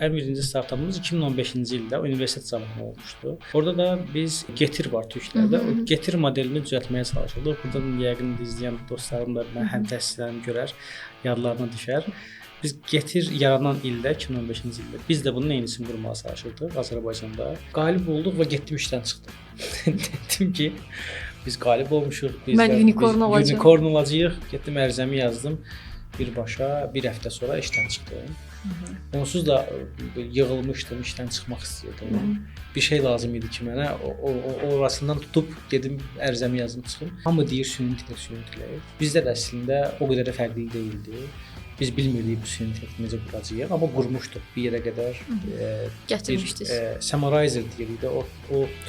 Ən birinci startapımız 2015-ci ildə universitet zamanı olmuşdu. Orada da biz Getir var türklərdə. O Getir modelini düzəltməyə çalışırdıq. Buradan yəqin izləyən dostlarım da mən həmtəsirlərim görər, yadlarına düşər. Biz Getir yaranan ildə 2015-ci ildə biz də bunun eynisini qurmağa çalışırdıq Azərbaycanda. Qalib olduq və getdim işdən çıxdım. Dedim ki, biz qalib olmuşuq. Mən unicorn olacağıq. Unicorn olacağıq. Getdim ərizəmi yazdım. Birbaşa bir həftə sonra işdən çıxdım. Onsuz da yığılmışdım, işdən çıxmaq istəyirdim. Bir şey lazım idi ki mənə, orasından tutub gedim ərizəmi yazdım çıxım. Hamı deyir süni intellekt. Bizdə də əslində o qədər də fərqli deyildi. Biz bilmirdik bu süni intellekt necə quracağıq, amma qurmuşduq bir yerə qədər. Gətirmişdik. Summarizer deyirik də, o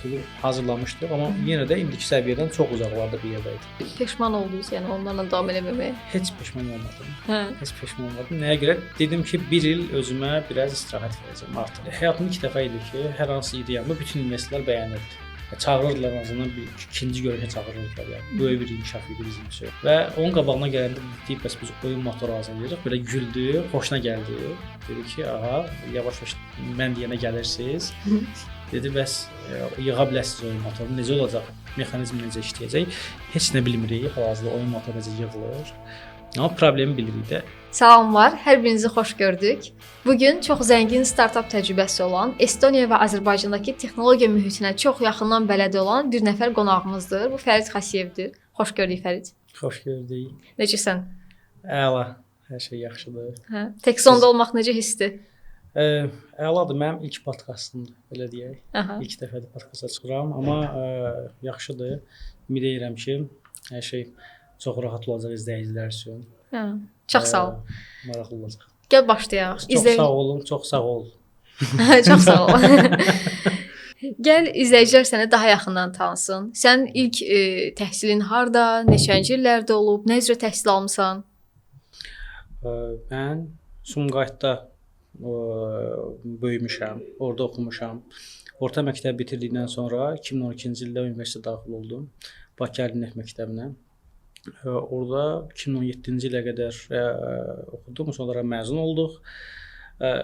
toolu hazırlamışdıq, amma yenə də indiki səviyyədən çox uzaqlarda bir yerdə idi. Peşman oldunuz, yəni onlarla davam eləməməyə? Heç peşman olmadım. Heç peşman olmadım. Nəyə görə? Dedim ki, bir il özümə biraz istirahət verəcəm artıq. Həyatımda 2 dəfə idi ki, hər hansı ideyamı bütün universitetlər bəyənirdi. Çağırırdılar, en azından bir ikinci görüşə çağırırdılar. Yəni böyük bir inkişaf idi bizim üçün. Və onun qabağına gələndə deyib bəs biz oyun motoru hazırlayırıq. Belə güldü, xoşuna gəldi. Dedi ki, aha, yavaş-yavaş mən deyənə gəlirsiniz. Dedi bəs yığa biləsiniz oyun motorunu, necə olacaq? Mexanizm necə işləyəcək? Heç nə bilmirik. Hal-hazırda oyun motoru necə yığılır. Amma problemi bilirik də. Salamlar, hər birinizi xoş gördük. Bugün çox zəngin startap təcrübəsi olan, Estoniya və Azərbaycandakı texnologiya mühitinə çox yaxından bələd olan bir nəfər qonağımızdır. Bu Fərid Xasiyevdir. Xoş gördük Fərid. Xoş gördük. Necəsən? Əla, hər şey yaxşıdır. Hə, Texonda olmaq necə hissdir? Əladır, mənim ilk podkastımdır, belə deyək. Aha. İlk dəfədir podkasta çıxıram, amma yaxşıdır. Ümid edirəm ki, hər şey çox rahat olacaq izləyicilər üçün. Hə, çox sağ ol. Maraqlı olacaq. Gəl başlayaq. Sağ olun, çox sağ ol. Çox sağ ol. Gəl izləyicilər səni daha yaxından tanısın. Sən ilk təhsilin harda, neçənci illərdə olub, nə üzrə təhsil almısan? Mən Sumqayıtda böyümüşəm, orada oxumuşam. Orta məktəbi bitirdikdən sonra 2012-ci ildə universitetə daxil oldum. Bakı Ali Neft Məktəbinə. Orada 2017-ci ilə qədər oxudum, sonra məzun olduq.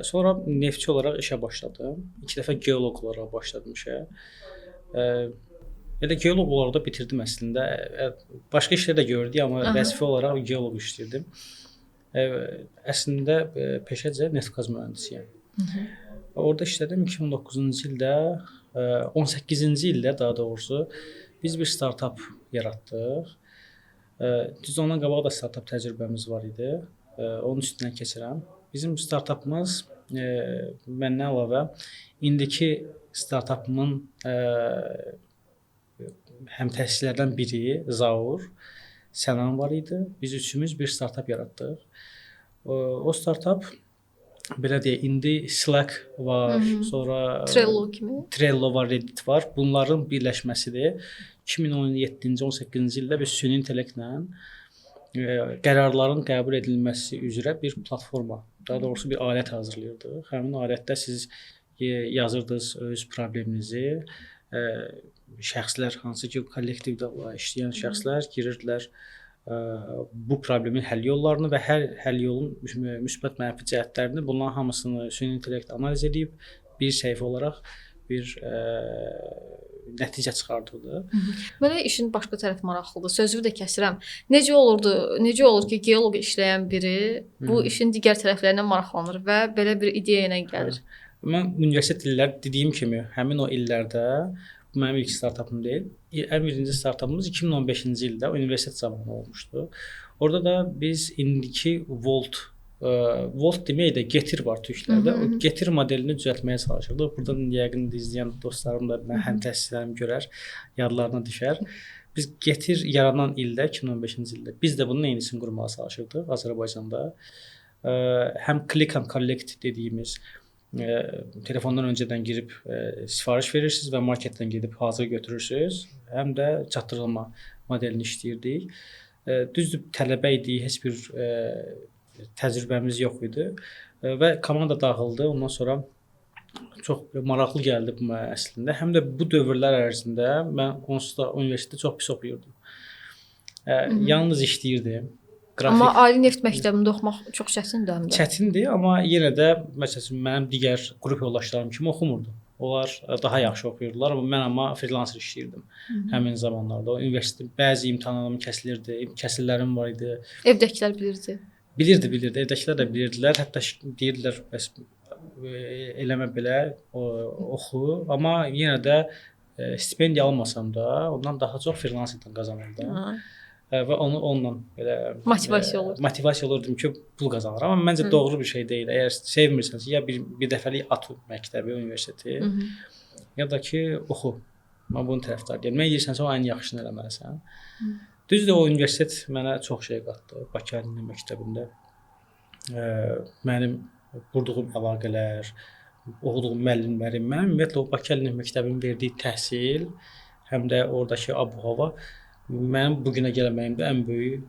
Sonra neftçi olaraq işə başladım. 2 dəfə geoloq olaraq başladım işə. Elə geoloq olaraq da bitirdim əslində. Başqa işlər də gördük, amma vəzifə olaraq geoloq işləyirdim. Əslində peşəcə neft-qaz mühəndisiyəm. Orada işlədim 2009-cu ildə, 18-ci ildə daha doğrusu biz bir startap yaratdıq. Düz ondan qabaq da startap təcrübəmiz var idi. Onun üstündən keçirəm. Bizim startapımız məndən əlavə indiki startapımın həmtəsislərdən biri Zaur, Sənan var idi. Biz üçümüz bir startap yaratdıq. O startap belə deyək, indi Slack var, sonra Trello var, Reddit var. Bunların birləşməsidir. 2017-ci, 18-ci ildə biz süni intellektlə qərarların qəbul edilməsi üzrə bir platforma, daha doğrusu bir alət hazırlayırdıq. Həmin alətdə siz yazırdınız öz probleminizi. Şəxslər, hansı ki kollektivdə işləyən şəxslər girirdilər bu problemin həll yollarını və hər həll yolun müsbət mənfi cəhətlərini, bunların hamısını süni intellekt analiz edib bir səhifə olaraq bir nəticə çıxardırdı. Mənə işin başqa tərəfi maraqlıdır. Sözümü də kəsirəm. Necə olur ki, geoloq işləyən biri bu işin digər tərəflərindən maraqlanır və belə bir ideya ilə gəlir? Mən universitet illər dediyim kimi, həmin o illərdə bu mənim ilk startapım deyil. Ən birinci startapımız 2015-ci ildə universitet zamanı olmuşdu. Orada da biz indiki Volt demək də Getir var türklərdə. O Getir modelini düzəltməyə çalışırdıq. Buradan yəqin izləyən dostlarım da mən həmtəsirlərim görər, yadlarına düşər. Biz Getir yaranan ildə 2015-ci ildə biz də bunun eynisini qurmağa çalışırdıq Azərbaycanda. Həm click and collect dediyimiz telefondan öncədən girib sifariş verirsiniz və marketdən gedib hazır götürürsünüz. Həm də çatdırılma modelini işləyirdik. Düzdür, tələbə idik, heç bir təcrübəmiz yox idi və komanda dağıldı. Ondan sonra çox maraqlı gəldi bu mənə əslində. Həm də bu dövrlər ərzində mən onsuz da universitetdə çox pis oxuyurdum. Yalnız işləyirdim. Amma ali neft məktəbində oxumaq çox çətindir həm də. Çətindir, amma yenə də məsələn mənim digər qrup yoldaşlarım kimi oxumurdu. Onlar daha yaxşı oxuyurdular, amma mən freelancer işləyirdim həmin zamanlarda. O universitetin bəzi imtahanlarım kəsilirdi, kəsillərim var idi. Evdəkilər bilirdi. Bilirdi, evdəkilər də bilirdilər. Hətta deyirdilər, bəs eləmə belə oxu, amma yenə də stipendiya almasam da, ondan daha çox freelancerdən qazanırdım. Və onu onunla belə motivasiya olurdum ki, pul qazanıram. Amma məncə doğru bir şey deyil. Əgər sevmirsənsə, ya bir dəfəlik at məktəbi, universiteti, ya da ki, oxu. Mən bunun tərəfdarıyam. Nə edirsənsə, o ən yaxşısını eləməlisən. Düzdür, o universitet mənə çox şey qatdı. Bakı Ali Neft məktəbində mənim qurduğum əlaqələr, oxuduğum müəllimlərim, mənim ümumiyyətlə o Bakı Ali Neft məktəbinin verdiyi təhsil, həm də oradakı ab-hava mənim bu günə gəlməyimdə ən böyük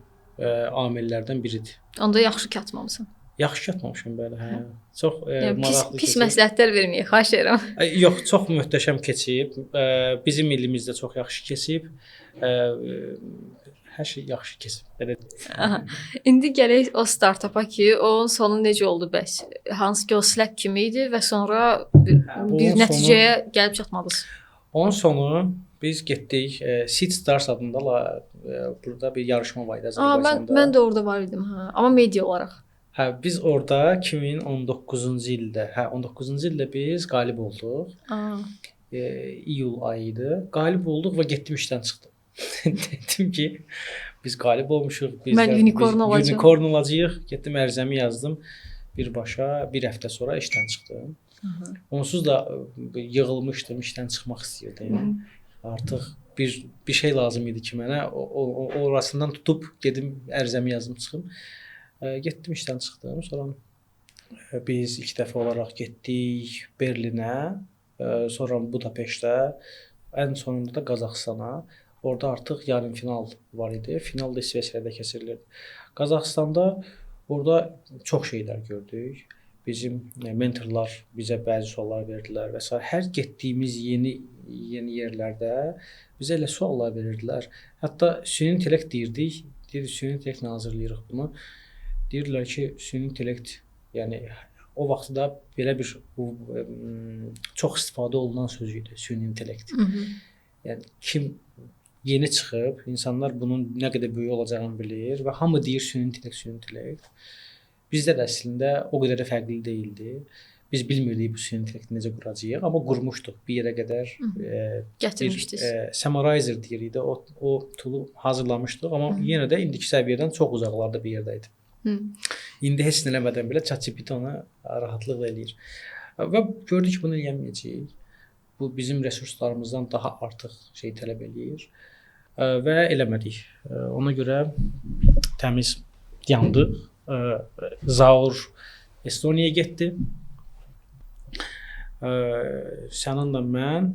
amillərdən biridir. Onda yaxşı katmamısan. Yaxşı katmamışam belə, hə. Çox maraqlı. Pis məsləhətlər verməyə xahiş edirəm. Yox, çox möhtəşəm keçib. Bizim ilimizdə çox yaxşı keçib. Hər şey yaxşı keçib. Belə. İndi gələk o startapa ki, onun sonu necə oldu bəs? Hansı ki o Slack kimi idi və sonra bir nəticəyə gəlib çatmadınız. Onun sonu biz getdik Seed Stars adında burada bir yarışma var idi Azərbaycanda. Mən də orada var idim, hə, amma media olaraq. Hə, biz orada 2019-cu ildə, 19-cu ildə biz qalib olduq. İyul ayı idi. Qalib olduq və getdim işdən çıxdım. Dedim ki, biz qalib olmuşuq, biz unicorn olacağıq. Getdim ərizəmi yazdım. Birbaşa bir həftə sonra işdən çıxdım. Onsuz da yığılmışdım, işdən çıxmaq istəyirdim. Artıq bir şey lazım idi ki mənə, orasından tutub gedim ərizəmi yazdım çıxım. Getdim işdən çıxdım. Sonra biz ilk dəfə olaraq getdik Berlinə, sonra Budapeştə, ən sonunda da Qazaxstana. Orada artıq yarım final var idi. Final da İsveçrədə keçirilirdi. Qazaxstanda orada çox şeylər gördük. Bizim mentorlar bizə bəzi suallar verdilər və s. Hər getdiyimiz yeni yerlərdə bizə elə suallar verirdilər. Hətta süni intellekt deyirdik. Süni intellektlə hazırlayırıq bunu. Deyirdilər ki, süni intellekt, yəni o vaxtda belə bir çox istifadə olunan söz idi, süni intellekt. Yəni kim yeni çıxıb, insanlar bunun nə qədər böyük olacağını bilir və hamı deyir süni intellekt. Bizdə də əslində o qədər də fərqli deyildi. Biz bilmirdik bu süni intellekti necə quracağıq, amma qurmuşduq bir yerə qədər. Gətirmişdiniz. Summarizer deyirik də, o toolu hazırlamışdıq, amma yenə də indiki səviyyədən çox uzaqlarda bir yerdə idi. İndi heç nə eləmədən belə ChatGPT ona rahatlıqla eləyir. Və gördük ki, bunu eləməyəcəyik. Bu bizim resurslarımızdan daha artıq şey tələb eləyir və eləmədik. Ona görə təmiz yandıq. Zaur Estoniyaya getdi. Sənanla mən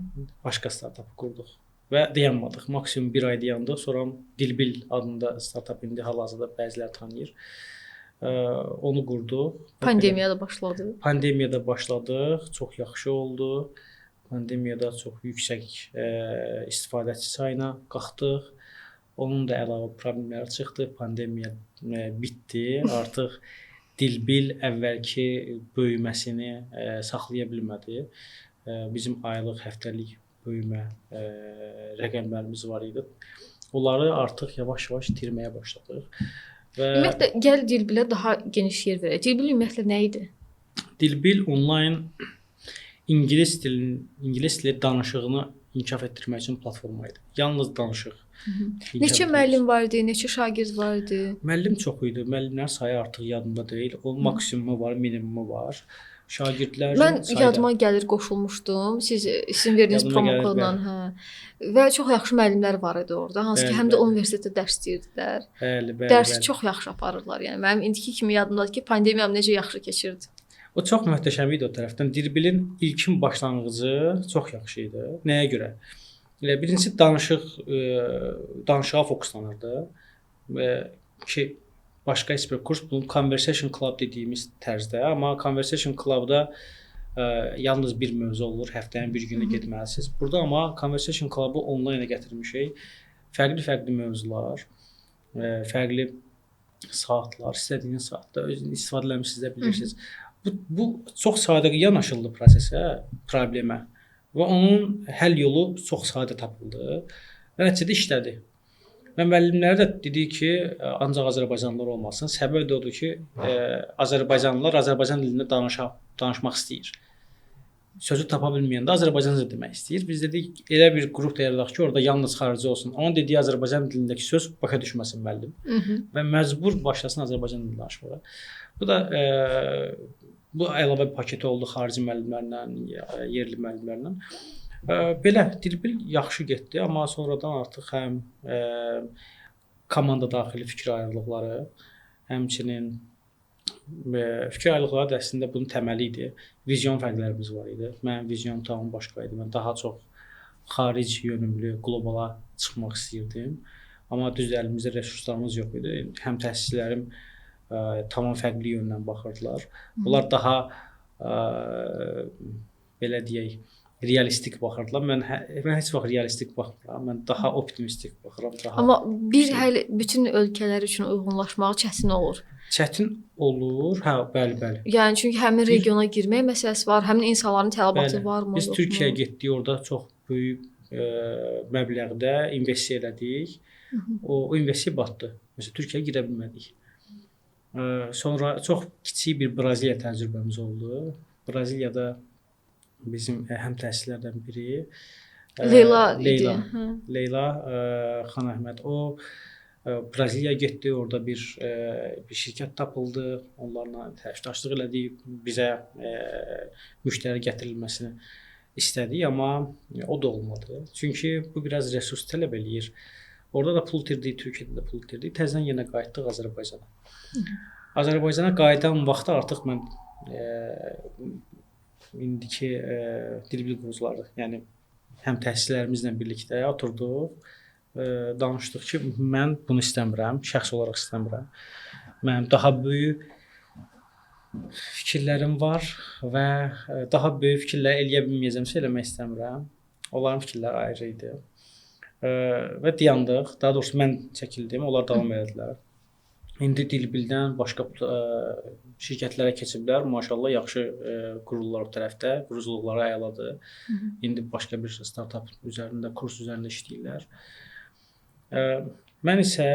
başqa startap qurduq və dayanmadıq. Maksimum bir ay dayandıq. Sonra Dilbil adında startap indi hal-hazırda bəziləri tanıyır. Onu qurduq. Pandemiyada başladı. Pandemiyada başladıq. Çox yaxşı oldu. Pandemiyada çox yüksək istifadəçi sayına qalxdıq. Onun da əlavə problemləri çıxdı. Pandemiya bitdi. Artıq Dilbil əvvəlki böyüməsini saxlaya bilmədi. Bizim aylıq, həftəlik böyümə rəqəmlərimiz var idi. Onları artıq yavaş-yavaş itirməyə başladıq. Ümumiyyətlə, gəl Dilbilə daha geniş yer verək. Dilbil ümumiyyətlə nə idi? Dilbil onlayn ingilis dili danışığını inkişaf etdirmək üçün platforma idi. Yalnız danışıq. Neçə müəllim var idi, neçə şagird var idi? Müəllim çox idi. Müəllimlərin sayı artıq yadımda deyil. O maksimumu var, minimumu var. Şagirdlərin mən yadıma gəlir qoşulmuşdum. Sizin verdiyiniz promo kodla, hə. Və çox yaxşı müəllimlər var idi orada, hansı ki, həm də universitetdə dərs deyirdilər. Bəli. Dərsi çox yaxşı aparırlar. Yəni mənim indiki kimi yadımdadır ki, pandemiyam necə yaxşı keçirdi. O çox möhtəşəm idi o tərəfdən. Dilbilin ilkin başlanğıcı çox yaxşı idi. Nəyə görə? Birincisi danışığa fokuslanırdı. Ki başqa heç bir kurs bunun Conversation Club dediyimiz tərzdə, amma Conversation Clubda yalnız bir mövzu olur, həftənin bir günü getməlisiniz. Burada amma Conversation Club-ı onlayna gətirmişik. Fərqli mövzular, fərqli saatlar, istədiyiniz saatda özünüz istifadə etmisiniz də bilirsiniz. Bu çox sadə yanaşıldı prosesə, problemə və onun həll yolu çox sadə tapıldı və nəticədə işlədi. Və müəllimləri də dedi ki, ancaq Azərbaycanlılar olmasın. Səbəb də odur ki, Azərbaycanlılar Azərbaycan dilində danışmaq istəyir. Sözü tapa bilməyəndə Azərbaycanca demək istəyir. Biz dedik, elə bir qrup da yaradaq ki, orada yalnız xarici olsun. Onun dediyi Azərbaycan dilindəki söz başa düşməsin müəllim. Və məcbur başlasın Azərbaycan dilində danışmağa. Bu da bu əlavə bir paketi oldu xarici müəllimlərlə, yerli müəllimlərlə. Belə dil-bil yaxşı getdi, amma sonradan artıq həm komanda daxili fikir ayrılıqları, həmçinin fikir ayrılıqları da əslində bunun təməli idi. Vizyon fərqlərimiz var idi. Mənim vizyonum tamam başqa idi. Mən daha çox xarici yönümlü, qlobala çıxmaq istəyirdim. Amma düz əlimizdə resurslarımız yox idi. Həm təhsilçilərim tamam fərqli yöndən baxırdılar. Bunlar daha belə deyək, realistik baxırdılar. Mən heç vaxt realistik baxmıram. Mən daha optimistik baxıram. Amma bütün ölkələr üçün uyğunlaşmaq çətin olur. Çətin olur. Hə, bəli. Yəni çünki həmin regiona girmək məsələsi var, həmin insanların tələbatı varmı? Biz Türkiyəyə getdik, orada çox böyük məbləğdə investisiya elədik. O investisiya batdı. Məsələn, Türkiyəyə girə bilmədik. Sonra çox kiçik bir Braziliya təcrübəmiz oldu. Braziliyada bizim həm təhsillərdən biri Leyla Xan Əhməd. O Braziliyaya getdi, orada bir şirkət tapıldı. Onlarla tərəfdaşlıq elədik, bizə müştəri gətirilməsini istədik, amma o da olmadı. Çünki bu biraz resurs tələb eləyir. Orada da pul itirdik, Türkiyədə də pul itirdik. Təzədən yenə qayıtdıq Azərbaycana. Azərbaycana qayıdan vaxt artıq mən indiki dil-bil qurucuları, yəni həm təhsillərimizlə birlikdə oturduq, danışdıq ki, mən bunu istəmirəm, şəxsi olaraq istəmirəm. Mənim daha böyük fikirlərim var və daha böyük fikirlər eləyə bilməyəcəmsə eləmək istəmirəm. Onların fikirləri ayrı idi. Və dayandıq. Daha doğrusu mən çəkildim, onlar davam elədilər. İndi dil-bildən başqa şirkətlərə keçiblər. Maşallah yaxşı qururlar o tərəfdə, quruculuqları əladır. İndi başqa bir startap üzərində, kurs üzərində işləyirlər. Mən isə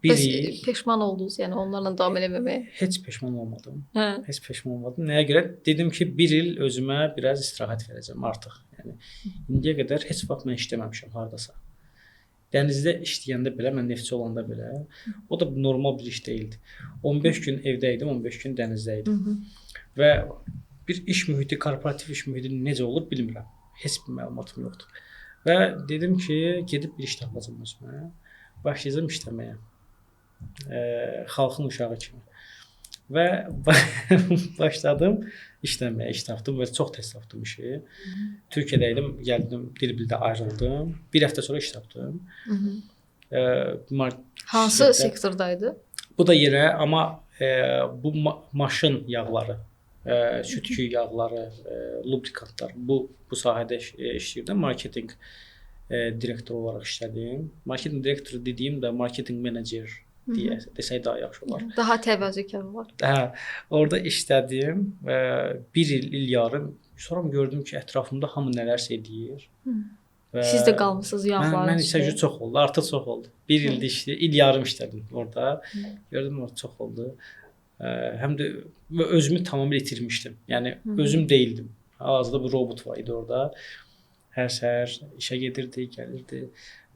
bir il peşman oldunuz, yəni onlarla davam eləməməyə? Heç peşman olmadım. Heç peşman olmadım. Nəyə görə? Dedim ki, bir il özümə biraz istirahət verəcəm artıq. Yəni indiyə qədər heç vaxt mən işləməmişəm hardasa. Dənizdə işləyəndə belə, mən neftçi olanda belə, o da normal bir iş deyildi. 15 gün evdə idim, 15 gün dənizdə idim. Və bir iş mühiti, korporativ iş mühiti necə olur bilmirəm. Heç bir məlumatım yoxdur. Və dedim ki, gedib bir iş tapacağam özümə. Başlayacağam işləməyə. Xalqın uşağı kimi. Və başladım işləməyə, iş tapdım və çox tez tapdım işi. Türkiyədə idim, gəldim, dil-bildə ayrıldım. Bir həftə sonra iş tapdım. Hansı sektordaydı? Bu da yerə, amma bu maşın yağları, sütkü yağları, lubrikantlar, bu sahədə işləyirdim. Marketinq direktoru olaraq işlədim. Marketinq direktoru dediyim də marketinq menecer desək daha yaxşı olar. Daha təvazökar olar. Hə, orada işlədim. Bir il yarım. Sonra gördüm ki, ətrafımda hamı nələrsə edir. Siz də qalmısınız yağların. Mən isə çox oldu, artıq çox oldu. Bir ildə işlədim, il yarım işlədim orada. Gördüm orada çox oldu. Həm də özümü tamamilə itirmişdim. Yəni özüm deyildim. Hal-hazırda bir robot var idi orada. Hər səhər işə gedirdi, gəlirdi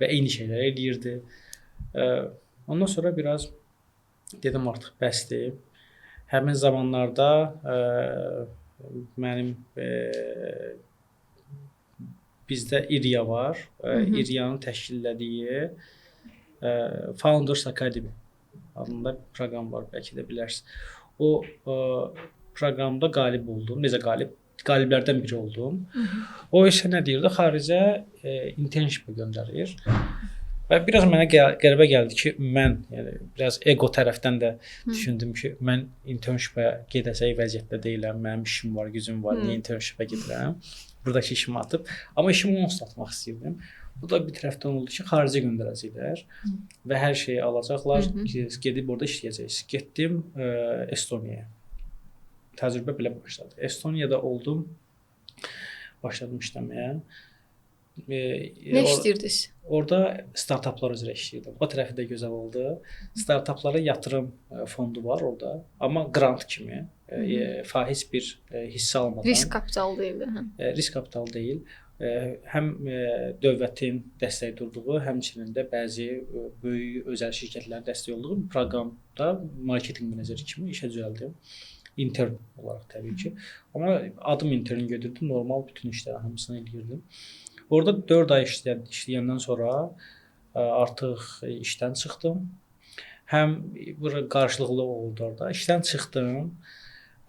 və eyni şeyləri eləyirdi. Ondan sonra biraz dedim artıq bəsdir. Həmin zamanlarda mənim bizdə İRIA var. İRIA-nın təşkil etdiyi Founders Academy adında bir proqram var, bəlkə də bilərsiniz. O proqramda qalib oldum. Necə qalib? Qaliblərdən biri oldum. O isə nə deyirdi? Xaricə internship göndərir. Və biraz mənə qəribə gəldi ki, mən yəni biraz ego tərəfdən də düşündüm ki, mən internshipə gedəcək vəziyyətdə deyiləm. Mənim işim var, gücüm var. Niyə internshipə gedirəm? Buradakı işimi atıb, amma işimi onsuz atmaq istəyirdim. Bu da bir tərəfdən oldu ki, xaricə göndərəcəklər və hər şeyi alacaqlar, gedib orada işləyəcəksiniz. Getdim Estoniyaya. Təcrübə belə başladı. Estoniyada oldum, başladım işləməyə. Nə işləyirdiniz? Orada startaplar üzrə işləyirdim. O tərəfi də gözəl oldu. Startaplara yatırım fondu var orada, amma grant kimi, faiz bir hissə almadan. Risk kapital deyil. Risk kapital deyil. Həm dövlətin dəstək durduğu, həmçinin də bəzi böyük özəl şirkətlərin dəstək olduğu bir proqramda marketinq meneceri kimi işə düzəldim. İntern olaraq təbii ki. Amma adım intern gedirdim, normal bütün işləri hamısını eləyirdim. Orada 4 ay işləyəndən sonra artıq işdən çıxdım. Həm qarşılıqlı oldu orada. İşdən çıxdım.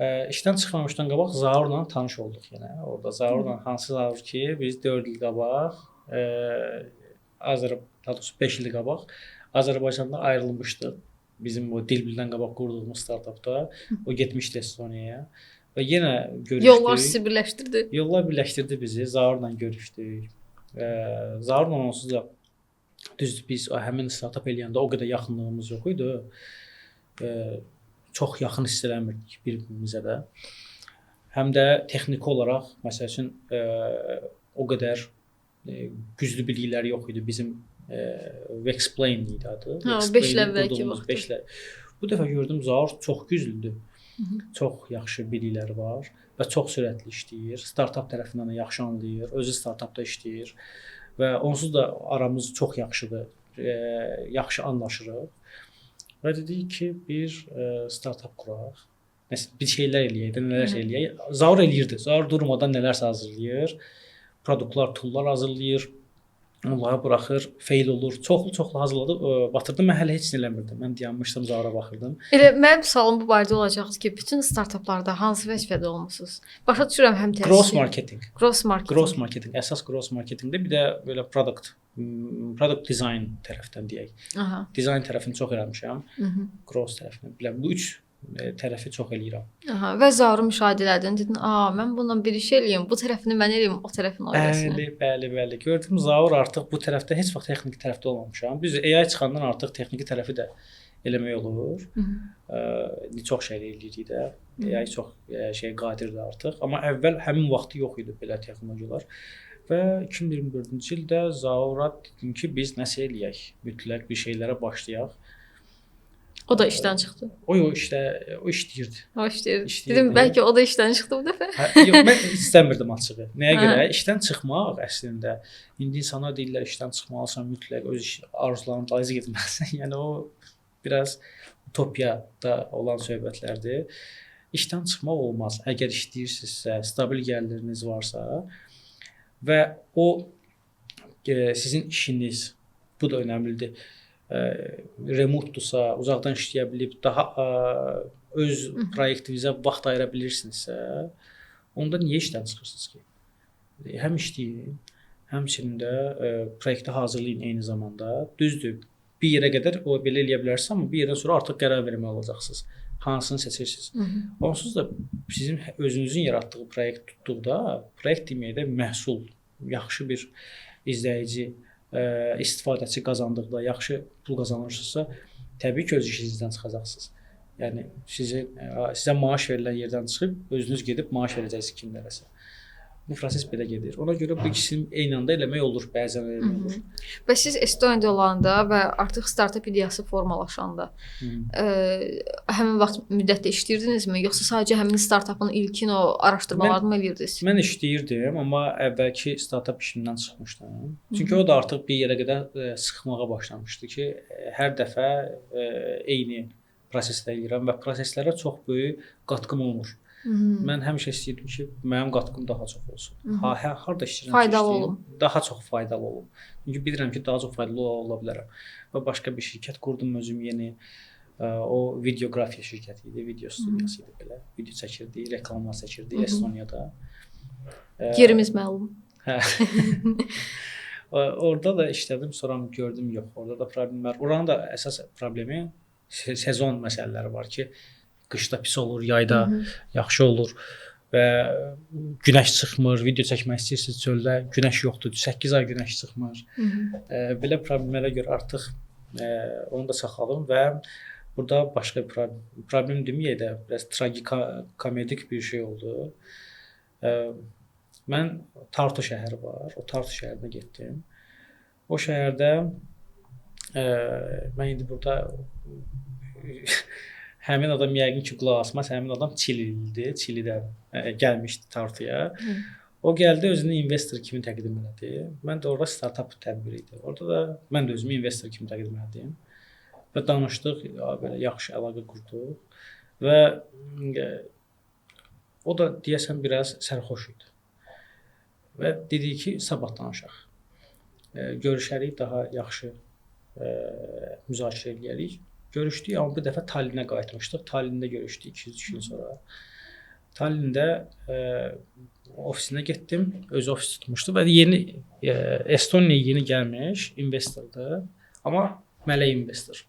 İşdən çıxmamışdan qabaq Zaurla tanış olduq yenə. Orada Zaurla hansı Zaur ki, biz 4 il qabaq, daha doğrusu 5 il qabaq Azərbaycanda ayrılmışdıq. Bizim o Dilbildən qabaq qurduğumuz startapda. O getmişdi Estoniyaya. Və yenə görüşdük. Yollar sizi birləşdirdi. Yollar birləşdirdi bizi. Zaurla görüşdük. Zaurla onsuz da düzdür biz həmin startap eləyəndə o qədər yaxınlığımız yox idi. Çox yaxın hiss eləmirdik bir-birimizə də. Həm də texniki olaraq məsəl üçün o qədər güclü bilikləri yox idi bizim Wexplain idi adı. 5 il əvvəlki vaxtda. Bu dəfə gördüm Zaur çox güclüdür. Çox yaxşı bilikləri var və çox sürətli işləyir. Startap tərəfindən də yaxşı anlayır, özü startapda işləyir və onsuz da aramız çox yaxşıdır. Yaxşı anlaşırıq. Və dedik ki, bir startap quraq. Bir şeylər eləyək, nələr eləyək. Zaur eləyirdi. Zaur durmadan nələrsə hazırlayır. Produktlar, toollar hazırlayır. Onları buraxır, fail olur. Çoxlu hazırladı, batırdım. Mən hələ heç nə eləmirdim. Mən dayanmışdım, Zaura baxırdım. Elə mənim sualım bu barədə olacaq ki, bütün startaplarda hansı vəzifədə olmusunuz? Başa düşürəm həm təsir. Gross marketing. Gross marketing. Əsas gross marketingdə bir də belə product design tərəfdən deyək. Aha. Dizayn tərəfini çox eləmişəm. Gross tərəfini. Biləm bu 3 tərəfi çox eləyirəm. Aha, və Zaur'u müşahidə elədin, dedin, mən bununla bir iş eləyim, bu tərəfini mən eləyim, o tərəfini o eləsin. Bəli. Gördüm Zaur artıq bu tərəfdə heç vaxt texniki tərəfdə olmamışam. Biz AI çıxandan artıq texniki tərəfi də eləmək olur. Çox şey eləyirik də. AI çox qadirdir artıq. Amma əvvəl həmin vaxtı yox idi belə texnologiyalar. Və 2024-cü ildə Zaura dedim ki, biz nəsə eləyək, mütləq bir şeylərə başlayaq. O da işdən çıxdı. O işləyirdi. O işləyirdi. Dedim, bəlkə o da işdən çıxdı bu dəfə. Yox, mən istəmirdim açığı. Nəyə görə? İşdən çıxmaq əslində, indi insanlar deyirlər, işdən çıxmalısan, mütləq öz arzularına dayız getməlisən. Yəni o biraz utopiyada olan söhbətlərdir. İşdən çıxmaq olmaz. Əgər işləyirsinizsə, stabil gəliriniz varsa və o sizin işiniz, bu da önəmlidir. Remote-dursa, uzaqdan işləyə bilib, daha öz proyektinizə vaxt ayıra bilirsinizsə, onda niyə işdən çıxırsınız ki? Həm işləyin, həmçinin də proyekti hazırlayın eyni zamanda. Düzdür, bir yerə qədər o belə eləyə bilərsiniz, amma bir yerdən sonra artıq qərar verməli olacaqsınız. Hansını seçirsiniz? Onsuz da sizin özünüzün yaratdığı proyekt tutduqda, proyekt deməkdə məhsul, yaxşı bir izləyici, istifadəçi qazandıqda, yaxşı pul qazanırsınızsa, təbii ki, öz işinizdən çıxacaqsınız. Yəni sizə maaş verilən yerdən çıxıb, özünüz gedib maaş verəcəksiniz kimlərəsə. Bu proses belə gedir. Ona görə bu ikisini eyni anda eləmək olur, bəzən eləmək olur. Və siz Estoniyada olanda və artıq startap ideyası formalaşanda həmin vaxt müddətdə işləyirdinizmi, yoxsa sadəcə həmin startapın ilkin o araşdırmalarını mı edirdiniz? Mən işləyirdim, amma əvvəlki startap işimdən çıxmışdım. Çünki o da artıq bir yerə qədər sıxmağa başlamışdı ki, hər dəfə eyni prosesdə eləyirəm və proseslərə çox böyük qatqım olmur. Mən həmişə istəyirdim ki, mənim qatqım daha çox olsun. Harda işləyirəm, faydalı olum. Daha çox faydalı olum. Çünki bilirəm ki, daha çox faydalı ola bilərəm. Və başqa bir şirkət qurdum özüm yeni. O videografiya şirkəti idi, video studiyası idi belə. Video çəkirdi, reklamlar çəkirdi Estoniyada. Yerimiz məlum. Orada da işlədim, sonra gördüm yox, orada da problemlər. Oranın da əsas problemi sezon məsələləri var ki, qışda pis olur, yayda yaxşı olur. və günəş çıxmır, video çəkmək istəyirsiniz çöldə, günəş yoxdur, 8 ay günəş çıxmır. Belə problemlərə görə artıq onu da saxladım və burada başqa bir problem deməyək də, biraz tragikomedik bir şey oldu. Mən Tartu şəhəri var, o Tartu şəhərinə getdim. O şəhərdə mən indi burada həmin adam yəqin ki, qulaq asmaz, həmin adam Çililidir, Çilidən gəlmişdi Tartuya. O gəldi, özünü investor kimi təqdim elədi. Mən də orada startup tədbiri idi. Orada da mən də özümü investor kimi təqdim elədim. Və danışdıq, belə yaxşı əlaqə qurduq. Və o da deyəsən biraz sərxoş idi. Və dedi ki, sabah danışaq. Görüşərik, daha yaxşı müzakirə edərik. Görüşdük, amma bu dəfə Tallinnə qayıtmışdıq. Tallində görüşdük 2-3 gün sonra. Tallində ofisinə getdim, öz ofis tutmuşdu və yeni Estoniyaya yeni gəlmiş investordur, amma mələk investor.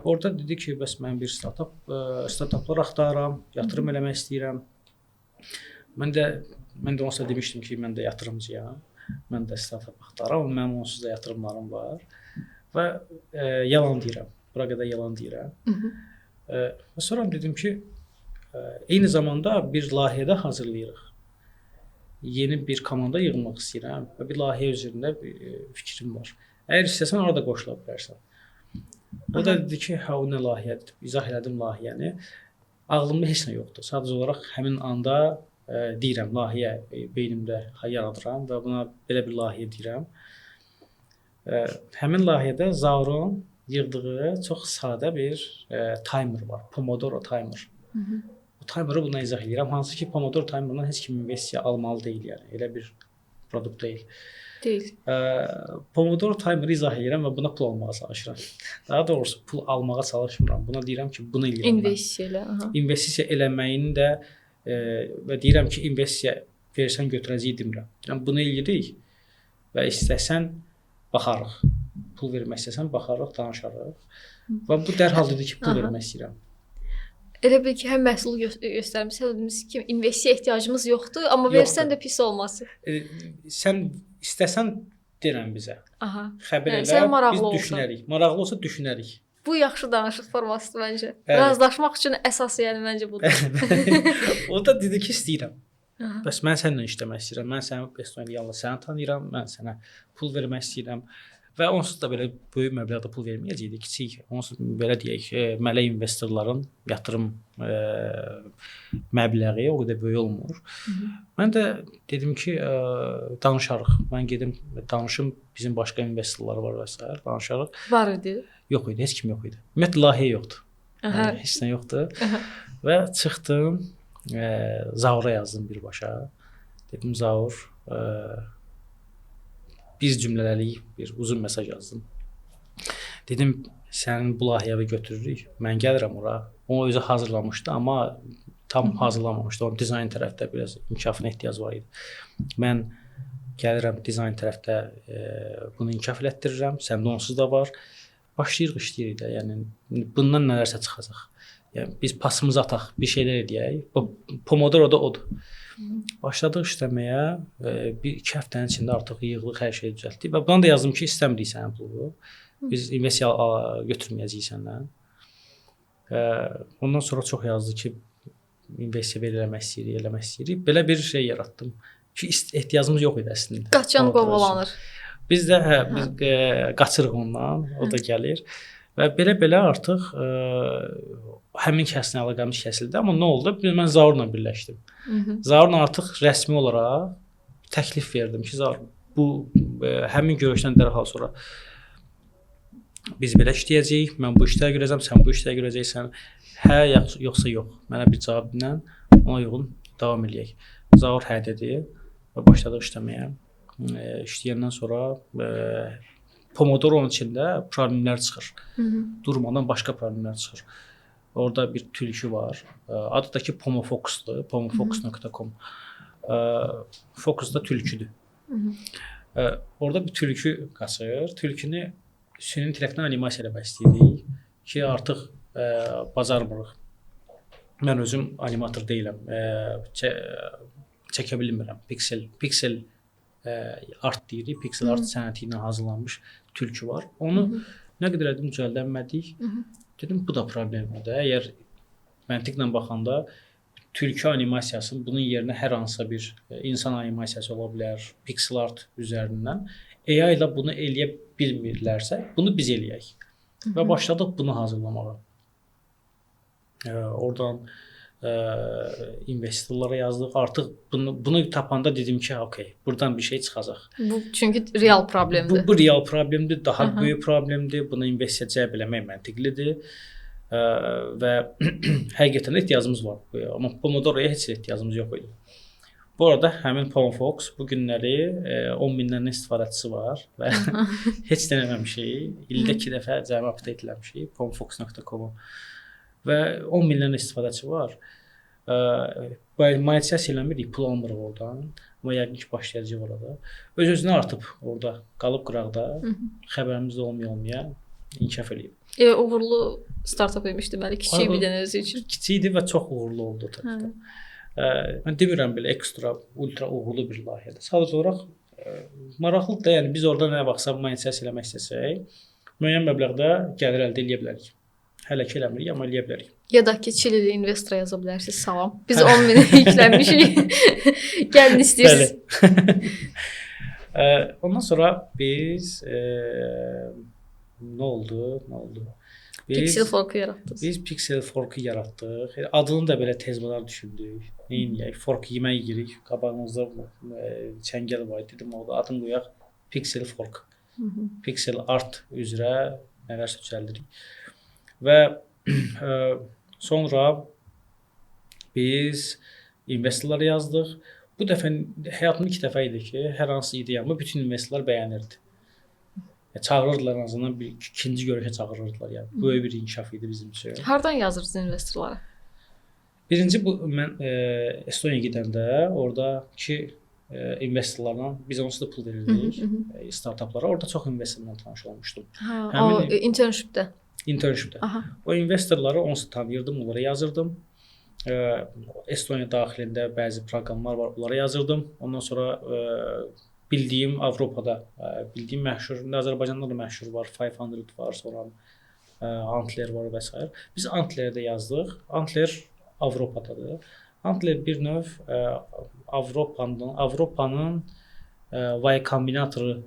Orada dedi ki, bəs mən bir startuplar axtarıram, yatırım eləmək istəyirəm. Mən də onsuz da demişdim ki, mən də yatırımcıyam. Mən də startup axtarıram, mənim onsuz da yatırımlarım var və yalan deyirəm. Bura qədər yalan deyirəm. Və sonra dedim ki, eyni zamanda bir layihədə hazırlayırıq. Yeni bir komanda yığmaq istəyirəm və bir layihə üzərində bir fikrim var. Əgər istəsən orada qoşula bilərsən. O da dedi ki, o nə layihədir? İzah elədim layihəni. Ağlımda heç nə yoxdur. Sadəcə olaraq həmin anda deyirəm, layihə beynimdə yaradıram və buna belə bir layihə deyirəm. Həmin layihədə Zaurun yığdığı çox sadə bir timer var. Pomodoro timer. O timerı buna izah edirəm. Hansı ki, Pomodoro timerından heç kim investisiya almalı deyil, yəni. Elə bir produkt deyil. Pomodoro timeri izah edirəm və buna pul almağa çalışıram. Daha doğrusu pul almağa çalışmıram. Buna deyirəm ki, bunu eləyirəm. İnvestisiya eləməyin də və deyirəm ki, investisiya versən götürəcək demirəm. Yəni bunu eləyirik və istəsən baxarıq. Pul vermək istəsən baxarıq, danışarıq. Və bu dərhal dedi ki, pul vermək istəyirəm. Elə bil ki, həm məhsulu göstərmişsiniz ki, investisiya ehtiyacımız yoxdur, amma versən də pis olmaz. Sən istəsən deyirəm bizə. Xəbər elə, biz düşünərik. Maraqlı olsa düşünərik. Bu yaxşı danışıq formasıdır məncə. Razılaşmaq üçün əsas yəni məncə budur. O da dedi ki, istəyirəm. Bəs mən səninlə işləmək istəyirəm. Mən sənin Estoniyada yalnız səni tanıyıram. Mən sənə pul vermək istəyirəm. Və onsuz da belə böyük məbləğdə pul verməyəcəkdik. Kiçik, onsuz belə deyək, mələk investorların yatırım məbləği o qədər böyük olmur. Mən də dedim ki, danışarıq. Mən gedim danışım, bizim başqa investorlar var və s. danışarıq. Var idi? Yox idi, heç kim yox idi. Ümumiyyətlə layihə yoxdur. Heç nə yoxdur. Və çıxdım, Zaura yazdım birbaşa. Dedim, Zaur, bir cümləlik bir uzun mesaj yazdım. Dedim, sənin bu layihəni götürürük. Mən gəlirəm ora. O özü hazırlamışdı, amma tam hazırlamamışdı. Onun dizayn tərəfdə biraz inkişafına ehtiyac var idi. Mən gəlirəm dizayn tərəfdə bunu inkişaf elətdirirəm. Səndə onsuz da var. Başlayırıq işləyirik də. Yəni bundan nələrsə çıxacaq. Yəni biz pasımızı ataq, bir şeylər edək. Pomodoro da odur. Başladıq işləməyə, 1-2 həftənin içində artıq yığılıq, hər şey düzəltdik və buna da yazdım ki, istəmirik sənin pulu. Biz investisiya götürməyəcəyik səndən. Ondan sonra çox yazdı ki, investisiya eləmək istəyirik. Belə bir şey yaratdım ki, ehtiyacımız yox idi əslində. Qaçan qovalanır. Biz də biz qaçırıq ondan, o da gəlir. Və belə artıq həmin kəslə əlaqəmiz kəsildi. Amma nə oldu? Mən Zaurla birləşdim. Zaurla artıq rəsmi olaraq təklif verdim ki, Zaur, bu həmin görüşdən dərhal sonra biz belə işləyəcəyik. Mən bu işləri görəcəm, sən bu işləri görəcəksən. Hə, yoxsa yox. Mənə bir cavabla ona uyğun davam eləyək. Zaur hə dedi və başladıq işləməyə. İşləyəndən sonra Pomodoronun içində problemlər çıxır. Durmadan başqa problemlər çıxır. Orada bir tülkü var. Adı da ki Pomofocus'dur. Pomofocus.com. Focus da tülküdür. Orada bir tülkü qaçır. Tülkünü süni intellektdən animasiya eləmək istəyirik ki, artıq bacarmırıq. mən özüm animator deyiləm. Çəkə bilmirəm. Pixel art deyirik. Pixel art sənəti ilə hazırlanmış tülkü var. Onu nə qədər edim düzəldəmədik. Dedim bu da problemdir. Əgər məntiqlə baxanda tülkü animasiyası bunun yerinə hər hansısa bir insan animasiyası ola bilər, pixel art üzərindən. AI ilə bunu eləyə bilmirlərsə, bunu biz eləyək. Və başladıq bunu hazırlamağa. Oradan investorlara yazdıq. Artıq bunu tapanda dedim ki, okey, buradan bir şey çıxacaq. Bu çünki real problemdir. Bu real problemdir, daha böyük problemdir. Buna investisiya cəlb eləmək məntiqlidir. Və həqiqətən ehtiyacımız var. Amma Pomodoro'ya heç ehtiyacımız yox idi. Bu arada həmin PomFox bu günləri 10 mindən istifadəçisi var və heç denəməmişik. İldə 2 dəfə cəmi update eləmişik pomfox.com-u və 10 mindən istifadəçisi var. Monetizasiya eləmirik, pul almırıq oradan. Amma yəqin ki, başlayacaq orada. Öz-özünə artıb orada, qalıb qıraqda, xəbərimiz də olmaya inkişaf eləyib. Uğurlu startup imiş deməli, kiçik bir dənə özü üçün. Kiçik idi və çox uğurlu oldu təbii. Mən demirəm belə ekstra, ultra uğurlu bir layihədir. Sadəcə olaraq maraqlıdır da, yəni biz orada nə vaxtsa monetizasiya eləmək istəsək, müəyyən məbləğdə gəlir əldə edə bilərik. Hələ ki eləmirik, amma eləyə bilərik. Ya da ki, Çilili investora yaza bilərsiniz. Salam. Biz 10 min yüklənmişik. Gəlin istəyirsiniz. Ondan sonra biz nə oldu? Pixel Fork-u yaratdınız. Biz Pixel Fork-u yaratdıq. Adını da belə tez bazar düşündük. Nəyək? Fork yemək yeyirik. Qabağımızda çəngəl var. Dedim, o da adını qoyaq Pixel Fork. Pixel art üzrə nələrsə düzəldirik. Və sonra biz investorlara yazdıq. Bu dəfə həyatımda 2 dəfə idi ki, hər hansı ideyamı bütün investorlar bəyənirdi. Çağırırdılar, en azından bir ikinci görüşə çağırırdılar. Yəni böyük bir inkişaf idi bizim üçün. Hardan yazırsınız investorlara? Birinci bu mən Estoniyaya gedəndə oradakı investorlarla biz onsuz da pul verirdik startaplara. Orada çox investorlarla tanış olmuşdum. O internshipdə. O investorları onsuz tanıyırdım, onlara yazırdım. Estoniya daxilində bəzi proqramlar var, onlara yazırdım. Ondan sonra bildiyim Avropada, bildiyim məşhur, Azərbaycanda da məşhur var, 500 var, sonra Antler var və s. Biz Antlerə də yazdıq. Antler Avropadadır. Antler bir növ Avropanın Y kombinatoru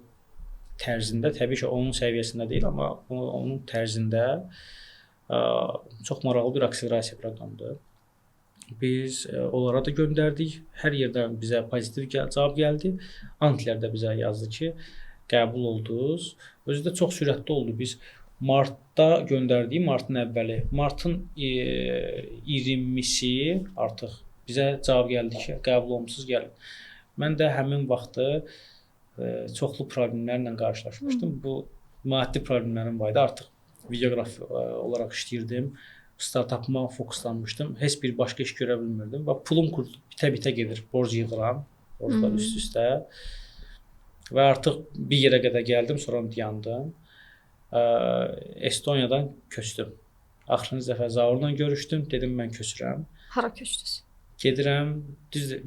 tərzində, təbii ki, onun səviyyəsində deyil, amma onun tərzində çox maraqlı bir akselerasiya proqramıdır. Biz onlara da göndərdik. Hər yerdən bizə pozitiv cavab gəldi. Antler də bizə yazdı ki, qəbul oldunuz. Özü də çox sürətli oldu. Biz martda göndərdik, martın əvvəli. Martın 20-si artıq bizə cavab gəldi ki, qəbul olmusunuz, gəlin. Mən də həmin vaxtı çoxlu problemlərlə qarşılaşmışdım. Bu maddi problemlərim var idi. Artıq videoqraf olaraq işləyirdim. Startupıma fokuslanmışdım. Heç bir başqa iş görə bilmirdim və pulum bitə-bitə gedir. Borc yığıram, borclar üst-üstə. Və artıq bir yerə qədər gəldim, sonra dayandım. Estoniyadan köçdüm. Axırıncı dəfə Zaurla görüşdüm, dedim mən köçürəm. Hara köçdünüz? Gedirəm, düzdür.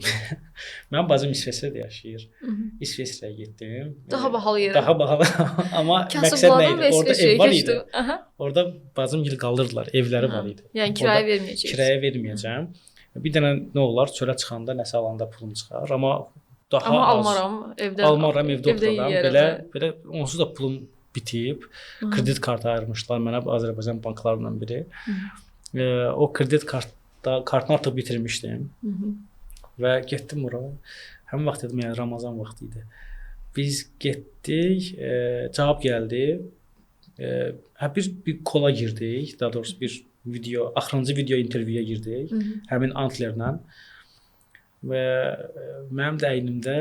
Mənim bacım İsveçrədə yaşayır. İsveçrəyə getdim. Daha bahalı yerə. Daha bahalı. Amma məqsəd nə idi? Orada ev var idi. Orada bacım gil qaldırdılar, evləri var idi. Yəni kirayə verməyəcəksiniz. Kirayə verməyəcəm. Bir dənə nə olar, çölə çıxanda nəsə alanda pulum çıxar, amma daha amma az. Almaram, evdə oturaram. Belə onsuz da pulum bitib. Kredit kartı ayırmışlar mənə Azərbaycan banklarından biri. O kredit kartını artıq bitirmişdim. Və getdim ora. Həmin vaxt dedim, yəni Ramazan vaxtı idi. Biz getdik, cavab gəldi. Biz bir kola girdik, daha doğrusu bir axırıncı video intervyuya girdik. Həmin Antlerlə. Və mənim də əynimdə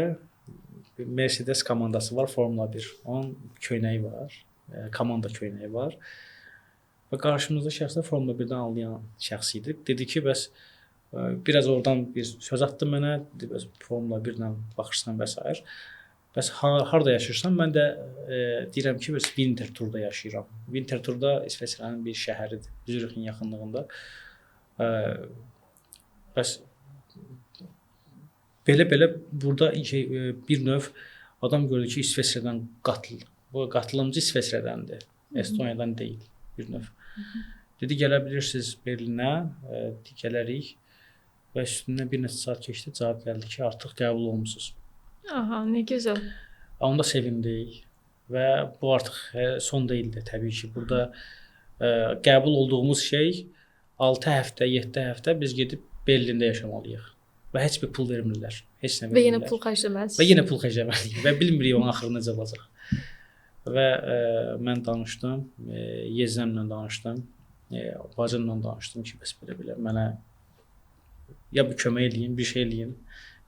Mercedes komandası var, Formula 1. Onun köynəyi var, komanda köynəyi var. Və qarşımızda şəxs də Formula 1-dən anlayan şəxs idi. Dedi ki, bəs biraz oradan bir söz atdı mənə, dedi, bəs Formula 1-lə baxırsan və s. Bəs harda yaşayırsan? Mən də deyirəm ki, bəs Winterthurda yaşayıram. Winterthurda İsveçrənin bir şəhəridir, Zürixin yaxınlığında. Bəs belə burada bir növ adam gördü ki, İsveçrədən bu qatılımcı İsveçrədəndir. Estoniyadan deyil bir növ. Dedi gələ bilirsiniz Berlinə, gələrik və üstündən bir neçə saat keçdi, cavab gəldi ki, artıq qəbul olmusunuz. Aha, nə gözəl. Onda sevindik və bu artıq son deyildi təbii ki. Burada qəbul olduğumuz şey 6 həftə, 7 həftə biz gedib Berlində yaşamalıyıq və heç bir pul vermirlər, heç nə vermirlər. Və yenə pul xərcləməlisiz. Və yenə pul xərcləməliyik və bilmirik onun axırı necə olacaq. Və mən danışdım, Yeznəmlə danışdım, bacımla danışdım ki, bəs belə mənə ya bir kömək eləyin, bir şey eləyin,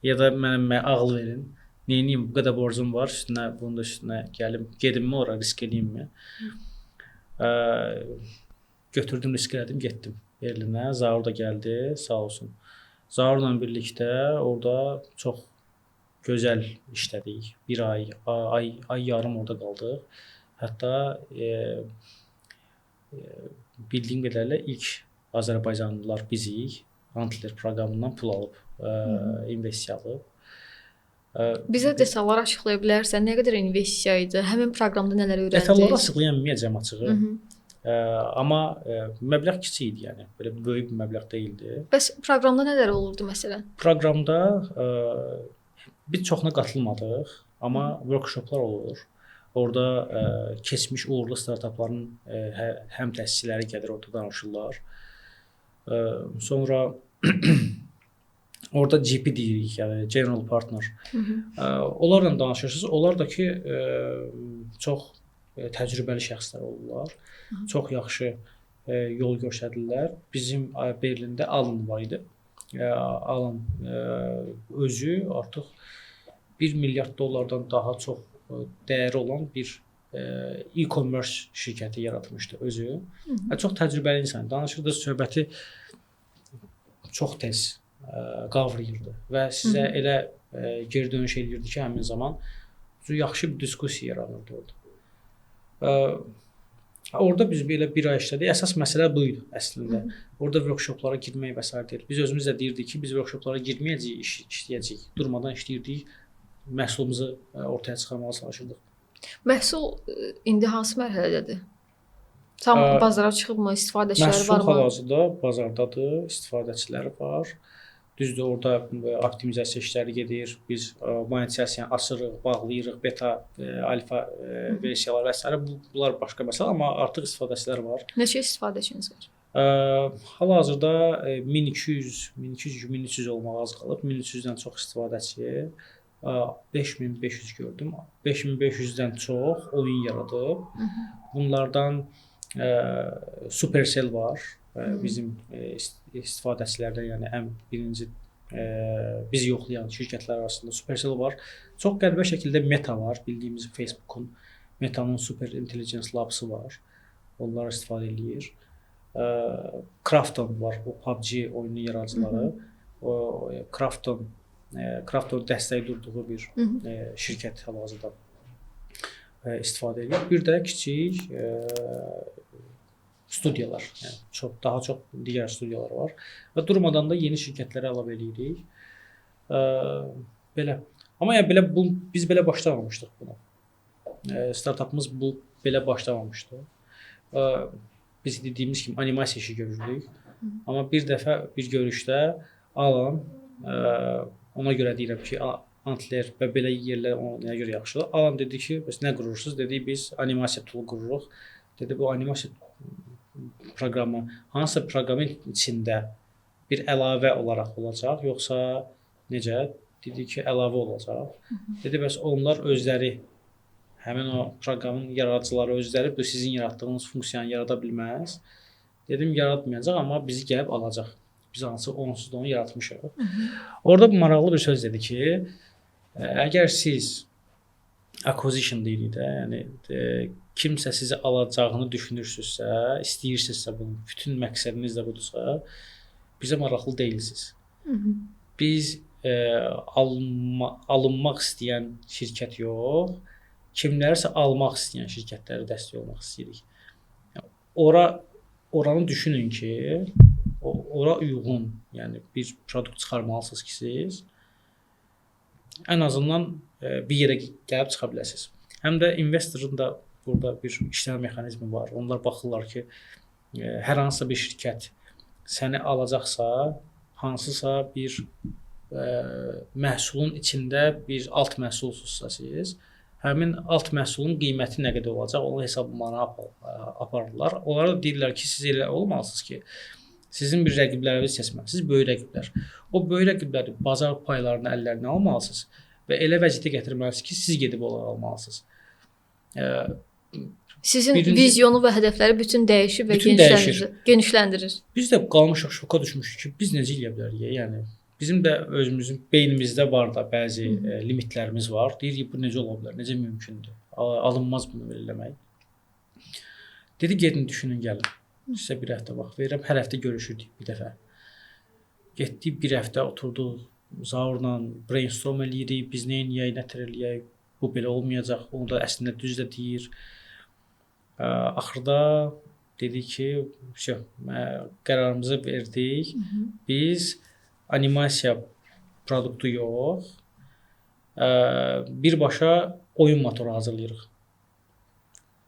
ya da mənə ağıl verin. Neyiniyim, bu qədər borcum var, bunun da üstünə gəlim, gedimmi ora, risk edeyimmi? Götürdüm, risk elədim, getdim Berlinə. Zaur da gəldi, sağ olsun. Zaurla birlikdə orada çox gözəl işlədik. Bir ay yarım orada qaldıq. Hətta bildiyim qədərilə ilk Azərbaycanlılar bizik. Antler proqramından pul alıb, investisiya alıb. Bizə detallar açıqlaya bilərsən? Nə qədər investisiya idi? Həmin proqramda nələr öyrəndiniz? Detalları açıqlayamayacağam açığı. Amma məbləğ kiçik idi, yəni belə böyük bir məbləğ deyildi. Bəs proqramda nələr olurdu məsələn? Proqramda biz çoxuna qatılmadıq, amma workshoplar olur. Orada keçmiş uğurlu startapların həm təsisçiləri gəlir, orada danışırlar. Sonra orada GP deyirik, yəni General Partner. Onlarla danışırsınız. Onlar da ki çox təcrübəli şəxslər olurlar. Çox yaxşı yol göstərirlər. Bizim Berlində Alan var idi. Alan özü artıq 1 milyard dollardan daha çox dəyəri olan bir e-commerce şirkəti yaratmışdı özü. Çox təcrübəli insan. Danışırdı, söhbəti çox tez qavrayırdı və sizə elə geri dönüş eləyirdi ki, həmin zaman yaxşı bir diskussiya yaranırdı orada. Orada biz belə bir ay işlədik. Əsas məsələ bu idi əslində. Orada workshoplara girmək və s. deyil. Biz özümüz də deyirdik ki, biz workshoplara girməyəcəyik, işləyəcəyik. Durmadan işləyirdik. Məhsulumuzu ortaya çıxarmağa çalışırdıq. Məhsul indi hansı mərhələdədir? Tam bazara çıxıbmı, istifadəçiləri var mı? Məhsul hal-hazırda bazardadır, istifadəçiləri var. Düzdür, orada optimizasiya işləri gedir. Biz monetizasiyanı açırıq, bağlayırıq, beta, alfa versiyalar və s. Bunlar başqa məsələ, amma artıq istifadəçilər var. Neçə istifadəçiniz var? Hal-hazırda 1200-1300 olmağa az qalıb. 1300-dən çox istifadəçi, 5500 gördüm. 5500-dən çox oyun yaradıb. Bunlardan Supercell var. Bizim istifadəçilərdən, yəni ən birinci bizi yoxlayan şirkətlər arasında Supercell var. Çox qəribə şəkildə Meta var. Bildiyimiz Facebook'un Meta'nın Super Intelligence Labs-ı var. Onlar istifadə edir. Krafton var, o PUBG oyunu yaradıcıları. O Krafton dəstək durduğu bir şirkət hal-hazırda istifadə edir. Bir də kiçik studiyalar, yəni daha çox digər studiyalar var və durmadan da yeni şirkətləri əlavə edirik. Belə. Amma yəni biz belə başlamamışdıq buna. Startapımız belə başlamamışdı. Biz dediyimiz kimi animasiya işi görürdük. Amma bir dəfə bir görüşdə Alan, ona görə deyirəm ki, Antler və belə yerlər ona görə yaxşıdır. Alan dedi ki, bəs nə qurursunuz? Dedi, biz animasiya tool qururuq. Dedi, bu animasiya proqramı hansısa proqramın içində bir əlavə olaraq olacaq, yoxsa necə? Dedi ki, əlavə olacaq. Dedi, bəs onlar özləri, həmin o proqramın yaradıcıları özləri bu sizin yaratdığınız funksiyanı yarada bilməz. Dedim, yaratmayacaq, amma bizi gəlib alacaq. Biz hansı onsuz da onu yaratmışıq. Orada maraqlı bir söz dedi ki, əgər siz acquisition deyirik də, yəni kimsə sizi alacağını düşünürsünüzsə, istəyirsinizsə bunu, bütün məqsədiniz də budursa, bizə maraqlı deyilsiniz. Biz alınmaq istəyən şirkət yox, kimlərsə almaq istəyən şirkətlərə dəstək olmaq istəyirik. Oranı düşünün ki, ora uyğun, yəni bir produkt çıxarmalısınız ki, siz ən azından bir yerə gəlib çıxa biləsiniz. Həm də investorun da burada bir işləmə mexanizmi var. Onlar baxırlar ki, hər hansısa bir şirkət səni alacaqsa, hansısa bir məhsulun içində bir alt məhsulsuzsa siz, həmin alt məhsulun qiyməti nə qədər olacaq, onu hesablamaya aparırlar. Onlara deyirlər ki, siz elə olmalısınız ki, sizin bir rəqiblərinizi seçməlisiniz, böyük rəqiblər. O böyük rəqibləri bazar paylarını əllərinə almalısınız və elə vəziyyətə gətirməlisiniz ki, siz gedib onları almalısınız. Sizin vizyonu və hədəfləri bütün dəyişir və genişləndirir. Biz də qalmışıq, şoka düşmüşük ki, biz necə eləyə bilərik? Yəni bizim də özümüzün beynimizdə var da bəzi limitlərimiz var. Deyirik bu necə ola bilər? Necə mümkündür? Alınmaz bunu eləmək. Dedi gedin düşünün gəlin. Sizə bir həftə vaxt verirəm. Hər həftə görüşürdük bir dəfə. Getdik bir həftə oturduq. Zaurla brainstorm eləyirik. Biz nə edək, nə eləyək? Bu belə olmayacaq. Onu da əslində düz də deyir. Axırda dedik ki, qərarımızı verdik. Biz animasiya produktu yox, birbaşa oyun motoru hazırlayırıq.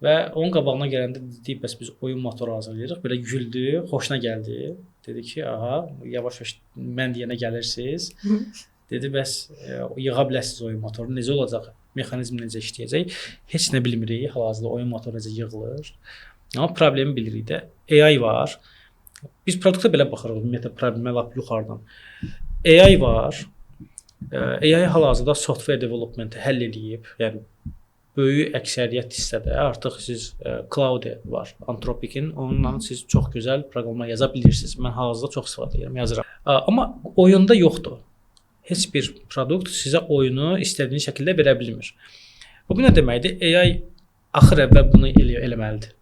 Və onun qabağına gələndə dedik, bəs biz oyun motoru hazırlayırıq. Belə güldü, xoşuna gəldi. Dedi ki, aha, yavaş-yavaş mən deyənə gəlirsiniz. Dedi, bəs yığa biləsiniz oyun motoru, necə olacaq? Mexanizm necə işləyəcək? Heç nə bilmirik, hal-hazırda oyun motoru necə yığılır. Amma problemi bilirik də. AI var. Biz produkta belə baxırıq, ümumiyyətlə problemə lap yuxarıdan. AI var. AI hal-hazırda software development-i həll eləyib. Yəni böyük əksəriyyət hissədə artıq siz Claude var, Anthropic'in. Onunla siz çox gözəl proqramlar yaza bilirsiniz. Mən hal-hazırda çox istifadə edirəm, yazıram. Amma oyunda yoxdur. Heç bir produkt sizə oyunu istədiyiniz şəkildə verə bilmir. Bu nə deməkdir? AI axır əvvəl bunu eləməlidir.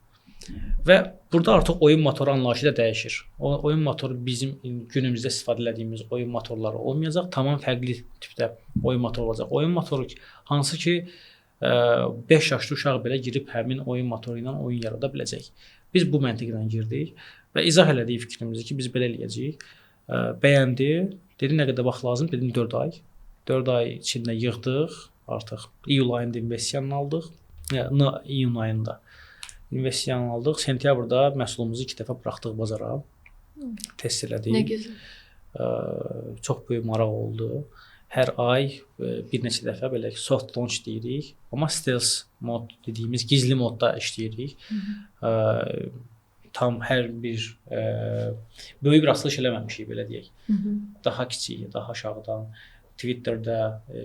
Və burada artıq oyun motoru anlayışı da dəyişir. O oyun motoru bizim günümüzdə istifadə etdiyimiz oyun motorları olmayacaq, tamam fərqli tipdə oyun motoru olacaq. Oyun motoru hansı ki 5 yaşlı uşaq belə girib həmin oyun motoru ilə oyun yarada biləcək. Biz bu məntiqlə girdik və izah elədik fikrimizi ki, biz belə eləyəcəyik. Bəyəndi, dedi nə qədər vaxt lazım, dedim 4 ay. 4 ay içində yığdıq, artıq iyul ayında investisiyanı aldıq. İyun ayında investisiyanı aldıq. Sentyabrda məhsulumuzu 2 dəfə buraxdıq bazara. Test elədik. Nə gözəl. Çox böyük maraq oldu. Hər ay bir neçə dəfə belə soft launch deyirik. Amma stealth mod dediyimiz gizli modda işləyirik. Tam hər bir böyük bir açılış eləməmişik belə deyək. Daha kiçik, daha aşağıdan Twitterdə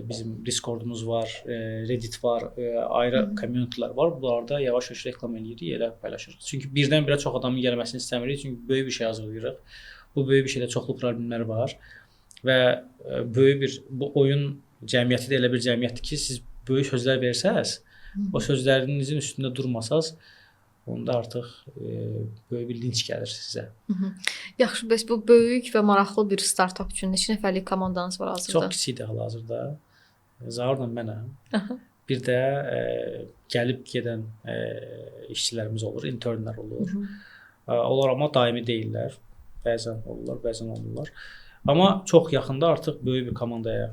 bizim Discordumuz var, Reddit var, ayrı communitylər var. Bunlarda yavaş-yavaş reklam eləyirik, elə paylaşırıq. Çünki birdən-birə çox adamın gəlməsini istəmirik, çünki böyük bir şey hazırlayırıq. Bu böyük bir şeydə çoxlu problemlər var. Və böyük bir bu oyun cəmiyyəti də elə bir cəmiyyətdir ki, siz böyük sözlər versəz, o sözlərinizin üstündə durmasaz, onda artıq böyük bir linç gəlir sizə. Yaxşı, bəs bu böyük və maraqlı bir startap üçün neçə nəfərlik komandanız var hazırda? Çox kiçikdir hal-hazırda. Zaurla mənəm. Bir də gəlib gedən işçilərimiz olur, internlər olur. Onlar amma daimi deyillər. Bəzən olurlar, bəzən olmurlar. Amma çox yaxında artıq böyük bir komandaya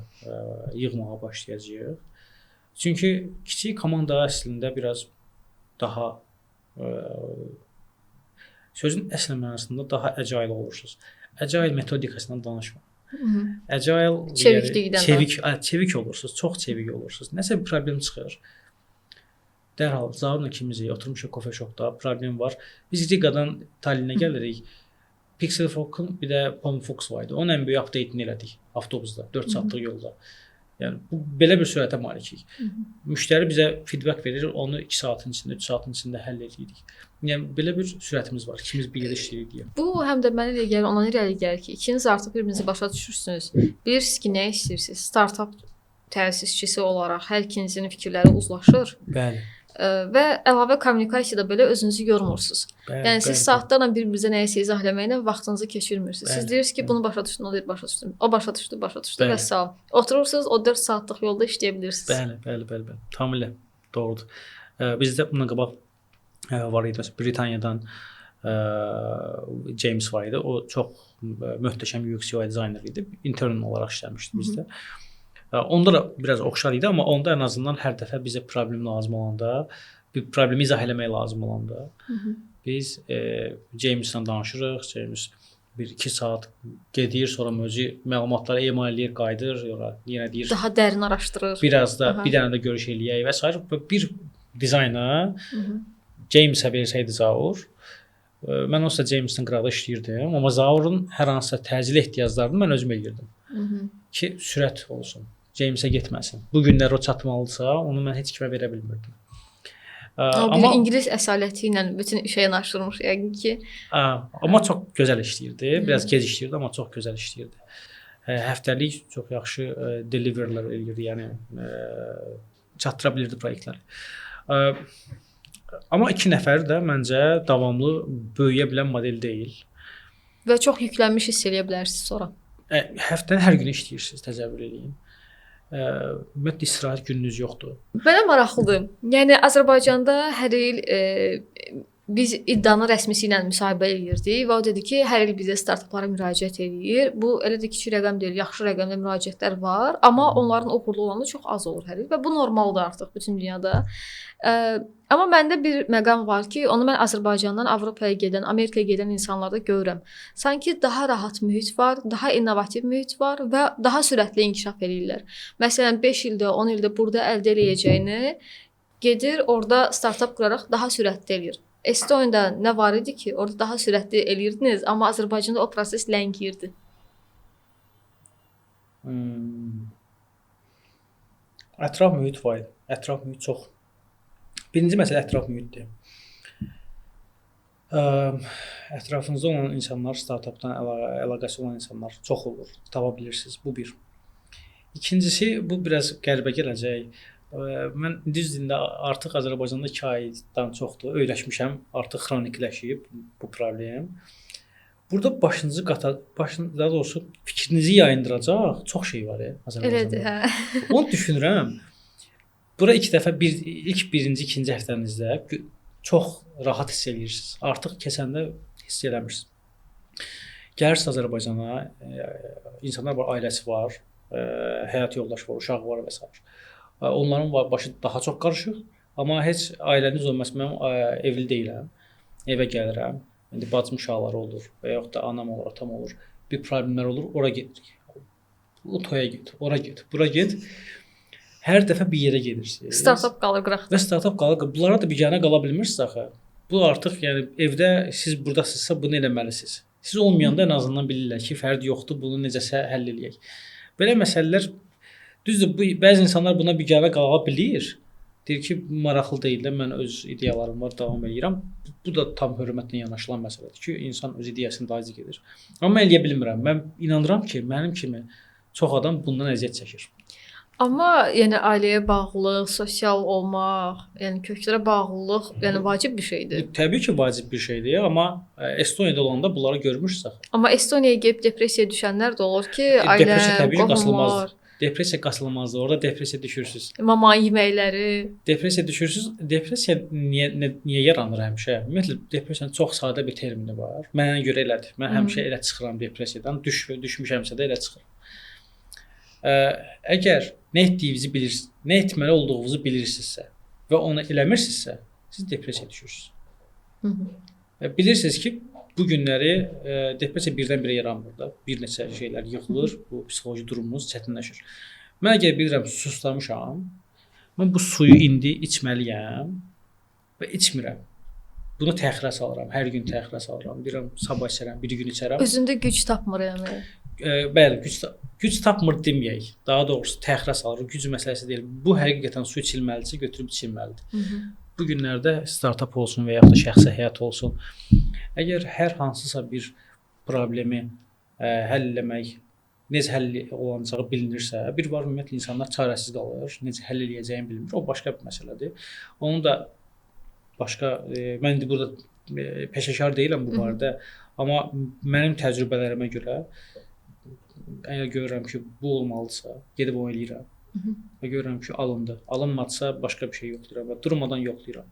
yığmağa başlayacağıq. Çünki kiçik komanda əslində biraz daha sözün əsl mənasında daha agile olursunuz. Agile metodikasından danışma. Agile çevik olursunuz, çox çevik olursunuz. Nəsə bir problem çıxır. Dərhal Zaurla ikimiz oturmuşuq coffee shopda, problem var. Biz Rigadan Tallinnə gəlirik. Pixel Fox'un bir də Palm Fox var idi. Onun ən böyük update-ni elədik avtobusda, 4 saatlıq yolda. Yəni bu belə bir sürətə malikik. Müştəri bizə feedback verir, onu 2 saatın içində, 3 saatın içində həll edirik. Yəni belə bir sürətimiz var. İkimiz bir yerdə işləyirik deyə. Bu həm də mənə elə gəlir, ona irəli gəlir ki, ikiniz artıq bir-birinizi başa düşürsünüz. Bilirsiniz ki, nə istəyirsiniz. Startap təsisçisi olaraq hər ikinizin fikirləri uzlaşır. Bəli. Və əlavə kommunikasiyada belə özünüzü yormursunuz. Yəni siz saatlarla bir-birinizə nəyisə izah eləməklə vaxtınızı keçirmirsiniz. Siz deyirsiniz ki, bunu başa düşdün, o deyir başa düşdüm. O başa düşdü və salam. Oturursunuz, o 4 saatlıq yolda işləyə bilirsiniz. Bəli. Tamamilə doğrudur. Bizdə bundan qabaq var idi, Britaniyadan James var idi. O çox möhtəşəm UX UI dizayner idi. Intern olaraq işləmişdi bizdə. Onda da biraz oxşar idi, amma onda ən azından hər dəfə bizə problem lazım olanda, bir problemi izah eləmək lazım olanda biz James'la danışırıq. James 1-2 saat gedir, sonra özü məlumatları email eləyir, qayıdır, yenə deyir. Daha dərin araşdırır. Biraz da bir dənə də görüş eləyək və s. Bir dizayna James'ə versəydi Zaur, mən onsuz da James'in qırağında işləyirdim, amma Zaur'un hər hansısa təcili ehtiyaclarını mən özüm eləyirdim. Ki sürət olsun, James'ə getməsin. Bu günlər o çatmalıdırsa, onu mən heç kimə verə bilmirdim. Amma ingilis əsaləti ilə bütün işə yanaşdırmış yəqin ki. Amma çox gözəl işləyirdi. Biraz gec işləyirdi, amma çox gözəl işləyirdi. Həftəlik çox yaxşı deliverlər eləyirdi, yəni çatdıra bilirdi proyektləri. Amma 2 nəfər də məncə davamlı böyüyə bilən model deyil. Və çox yüklənmiş hiss eləyə bilərsiniz sonra. Həftənin hər günü işləyirsiniz, təsəvvür eləyin. Ümumiyyətlə istirahət gününüz yoxdur. Mənə maraqlıdır. Yəni Azərbaycanda hər il biz iddianın rəsmisi ilə müsahibə eləyirdik və o dedi ki, hər il bizə startaplara müraciət eləyir. Bu elə də kiçik rəqəm deyil, yaxşı rəqəmdə müraciətlər var, amma onların uğurlu olanı çox az olur hər il və bu normaldır artıq bütün dünyada. Amma məndə bir məqam var ki, onu mən Azərbaycandan Avropaya gedən, Amerikaya gedən insanlarda görürəm. Sanki daha rahat mühit var, daha innovativ mühit var və daha sürətli inkişaf eləyirlər. Məsələn, 5 ildə, 10 ildə burada əldə eləyəcəyini gedir, orada startap quraraq daha sürətli eləyir. Estoniyada nə var idi ki, orada daha sürətli eləyirdiniz, amma Azərbaycanda o proses ləngiyirdi. Ətraf mühit var idi. Ətraf mühit çox. Birinci məsələ ətraf mühitdir. Ətrafınızda olan insanlar, startapdan əlaqəsi olan insanlar çox olur. Tapa bilirsiniz. Bu bir. İkincisi, bu biraz qəribə gələcək. Mən düz dilində artıq Azərbaycanda 2 aydan çoxdur. Öyrəşmişəm. Artıq xronikləşib bu problem. Burada daha doğrusu fikrinizi yayındıracaq çox şey var Azərbaycanda. Elədir, hə. Onu düşünürəm. Bura ilk dəfə ilk birinci, ikinci həftənizdə çox rahat hiss eləyirsiniz. Artıq keçəndə hiss eləmirsiniz. Gəlirsiniz Azərbaycana, insanlar var, ailəsi var, həyat yoldaşı var, uşağı var və s. Onların başı daha çox qarışıq, amma heç ailəniz olmaz. Mən evli deyiləm, evə gəlirəm, indi bacım uşaqları olur və yaxud da anam olur, atam olur, bir problemlər olur, ora gedirik. O toya get, ora get, bura get. Hər dəfə bir yerə gedirsiniz. Startap qalır qıraqda. Və startap qalır. Bunlara da biganə qala bilmirsiniz axı. Bu artıq yəni evdə siz burdasınızsa bunu eləməlisiniz. Siz olmayanda ən azından bilirlər ki, fərd yoxdur, bunu necəsə həll eləyək. Belə məsələlər düzdür, bəzi insanlar buna biganə qala bilir. Deyir ki, maraqlı deyil də, mən öz ideyalarım var, davam edirəm. Bu da tam hörmətlə yanaşılan məsələdir ki, insan öz ideyasını dayıcı gedir. Amma mən eləyə bilmirəm. Mən inanıram ki, mənim kimi çox adam bundan əziyyət çəkir. Amma yəni ailəyə bağlılıq, sosial olmaq, yəni köklərə bağlılıq, yəni vacib bir şeydir. Təbii ki, vacib bir şeydir, amma Estoniyada olanda bunları görmüşsüz. Amma Estoniyaya gəlib depressiyaya düşənlər də olur ki, ailə, qohumlar. Depressiya qaçılmazdır. Orada depressiya düşürsüz. Mama yeməkləri. Depressiya düşürsüz. Depressiya niyə yaranır həmişə? Ümumiyyətlə depressiyanın çox sadə bir termini var. Mənə görə elədir. Mən həmişə elə çıxıram depressiyadan. Düşmüşəmsə də elə çıxıram. Əgər nə etdiyinizi bilirsiniz, nə etməli olduğunuzu bilirsinizsə və onu eləmirsinizsə, siz depressiyaya düşürsünüz. Bilirsiniz ki, bu günləri depressiya birdən-birə yaranmır da. Bir neçə şeylər yığılır, bu psixoloji durumunuz çətinləşir. Mən əgər bilirəm suslamışam, mən bu suyu indi içməliyəm və içmirəm. Bunu təxirə salıram, hər gün təxirə salıram. Deyirəm, sabah içərəm, bir gün içərəm. Özündə güc tapmır yəni. Bəli, güc tapmır deməyək. Daha doğrusu təxirə salır. Güc məsələsi deyil. Bu həqiqətən su içilməlidirsə, götürüb içilməlidir. Bu günlərdə startap olsun və ya da şəxsi həyat olsun, əgər hər hansısa bir problemi həll etmək, necə həll olunacağı bilinirsə, bir var ümumiyyətlə insanlar çarəsiz qalır, necə həll edəcəyini bilmir. O başqa bir məsələdir. Onu da başqa mən indi burada peşəkar deyiləm bu barədə, amma mənim təcrübələrimə görə əgər görürəm ki, bu olmalıdırsa, gedib onu eləyirəm. Və görürəm ki, alındı. Alınmadısa başqa bir şey yoxlayıram və durmadan yoxlayıram.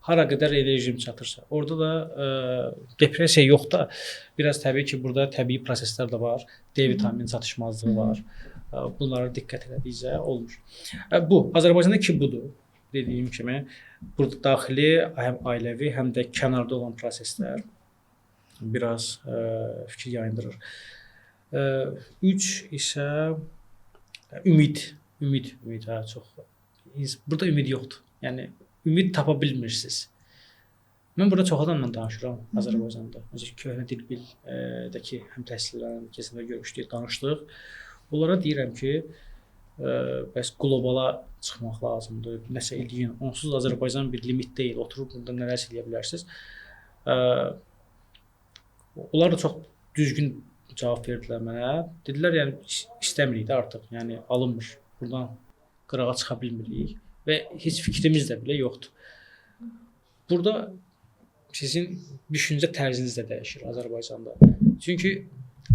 hara qədər elə rejim çatırsa. Orada da depressiya yox da, biraz təbii ki, burada təbii proseslər də var. D vitamini çatışmazlığı var. Bunlara diqqət etdikcə olmur. Bu Azərbaycandakı budur. Dediyim kimi, burada daxili, həm ailəvi, həm də kənarda olan proseslər biraz fikir yayındırır. 3 isə ümid çox. Burada ümid yoxdur. Yəni ümid tapa bilmirsiniz. Mən burada çox adamla danışıram Azərbaycanda. Məsələn, köhnə dil bildəki həmtəhsillərin keçəndə görüşdük, danışdıq. Onlara deyirəm ki, bəs qlobala çıxmaq lazımdır. Nəsə eləyin. Onsuz Azərbaycan bir limit deyil. Oturub burada nələrsə eləyə bilərsiniz. Onlar da çox düzgün cavab verdilər mənə. Dedilər, yəni istəmirik də artıq. Yəni alınmır. Buradan qırağa çıxa bilmirik və heç fikrimiz də belə yoxdur. Burada sizin düşüncə tərziniz də dəyişir Azərbaycanda. Çünki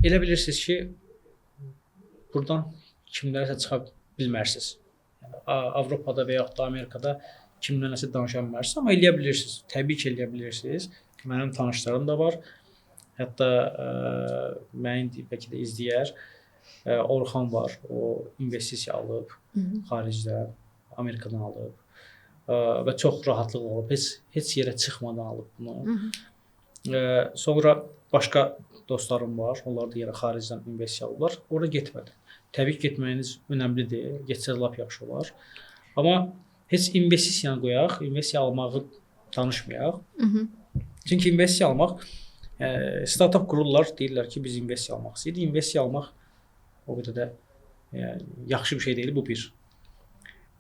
elə bilirsiniz ki, buradan kimlərsə çıxa bilmərsiniz. Yəni, Avropada və yaxud da Amerikada kimlə nəsə danışa bilmərsiniz, amma eləyə bilirsiniz. Təbii ki, eləyə bilirsiniz. Mənim tanışlarım da var. Hətta məni bəlkə də izləyər. Orxan var. O investisiya alıb xaricdə, Amerikadan alıb və çox rahatlıq olub. Heç yerə çıxmadan alıb bunu. Sonra başqa dostlarım var. Onlar da yerə xaricdən investisiya alıblar. Ora getmədim. Təbii ki, getməyiniz önəmlidir. Getsəz lap yaxşı olar. Amma heç investisiyanı qoyaq, investisiya almağı danışmayaq. Çünki investisiya almaq, startup qururlar, deyirlər ki, biz investisiya almaq istəyirik. İnvestisiya almaq o qədər də yaxşı bir şey deyil, bu bir.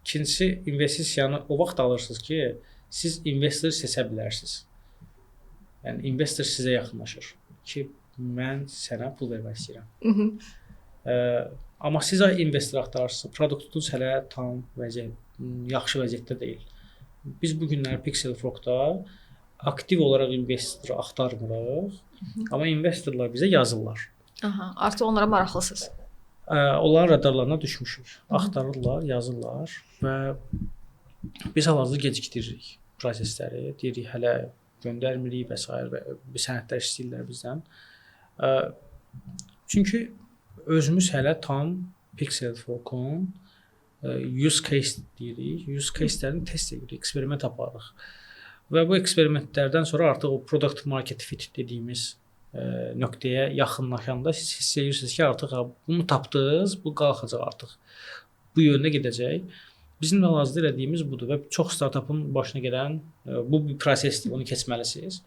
İkincisi, investisiyanı o vaxt alırsınız ki, siz investor seçə bilərsiniz. Yəni, investor sizə yaxınlaşır ki, mən sənə pul vermək istəyirəm. Amma siz investor axtarırsınız, produktunuz hələ tam yaxşı vəziyyətdə deyil. Biz bu günləri Pixel Frog'da aktiv olaraq investoru axtarmırıq, amma investorlar bizə yazırlar. Artıq onlara maraqlısınız. Onların radarlarına düşmüşük. Axtarırlar, yazırlar və biz hal-hazırda gecikdiririk prosesləri. Deyirik, hələ göndərmirik və s. və sənədlər istəyirlər bizdən. Çünki özümüz hələ tam Pixel Frog'un use case deyirik. Use case'lərini test edirik, eksperiment aparırıq. Və bu eksperimentlərdən sonra artıq o product market fit dediyimiz nöqtəyə yaxınlaşanda siz hiss edirsiniz ki, artıq bunu tapdınız, bu qalxacaq artıq. Bu yöndə gedəcək. Bizim hal-hazırda elədiyimiz budur və çox startupın başına gələn bu bir prosesdir, onu keçməlisiniz.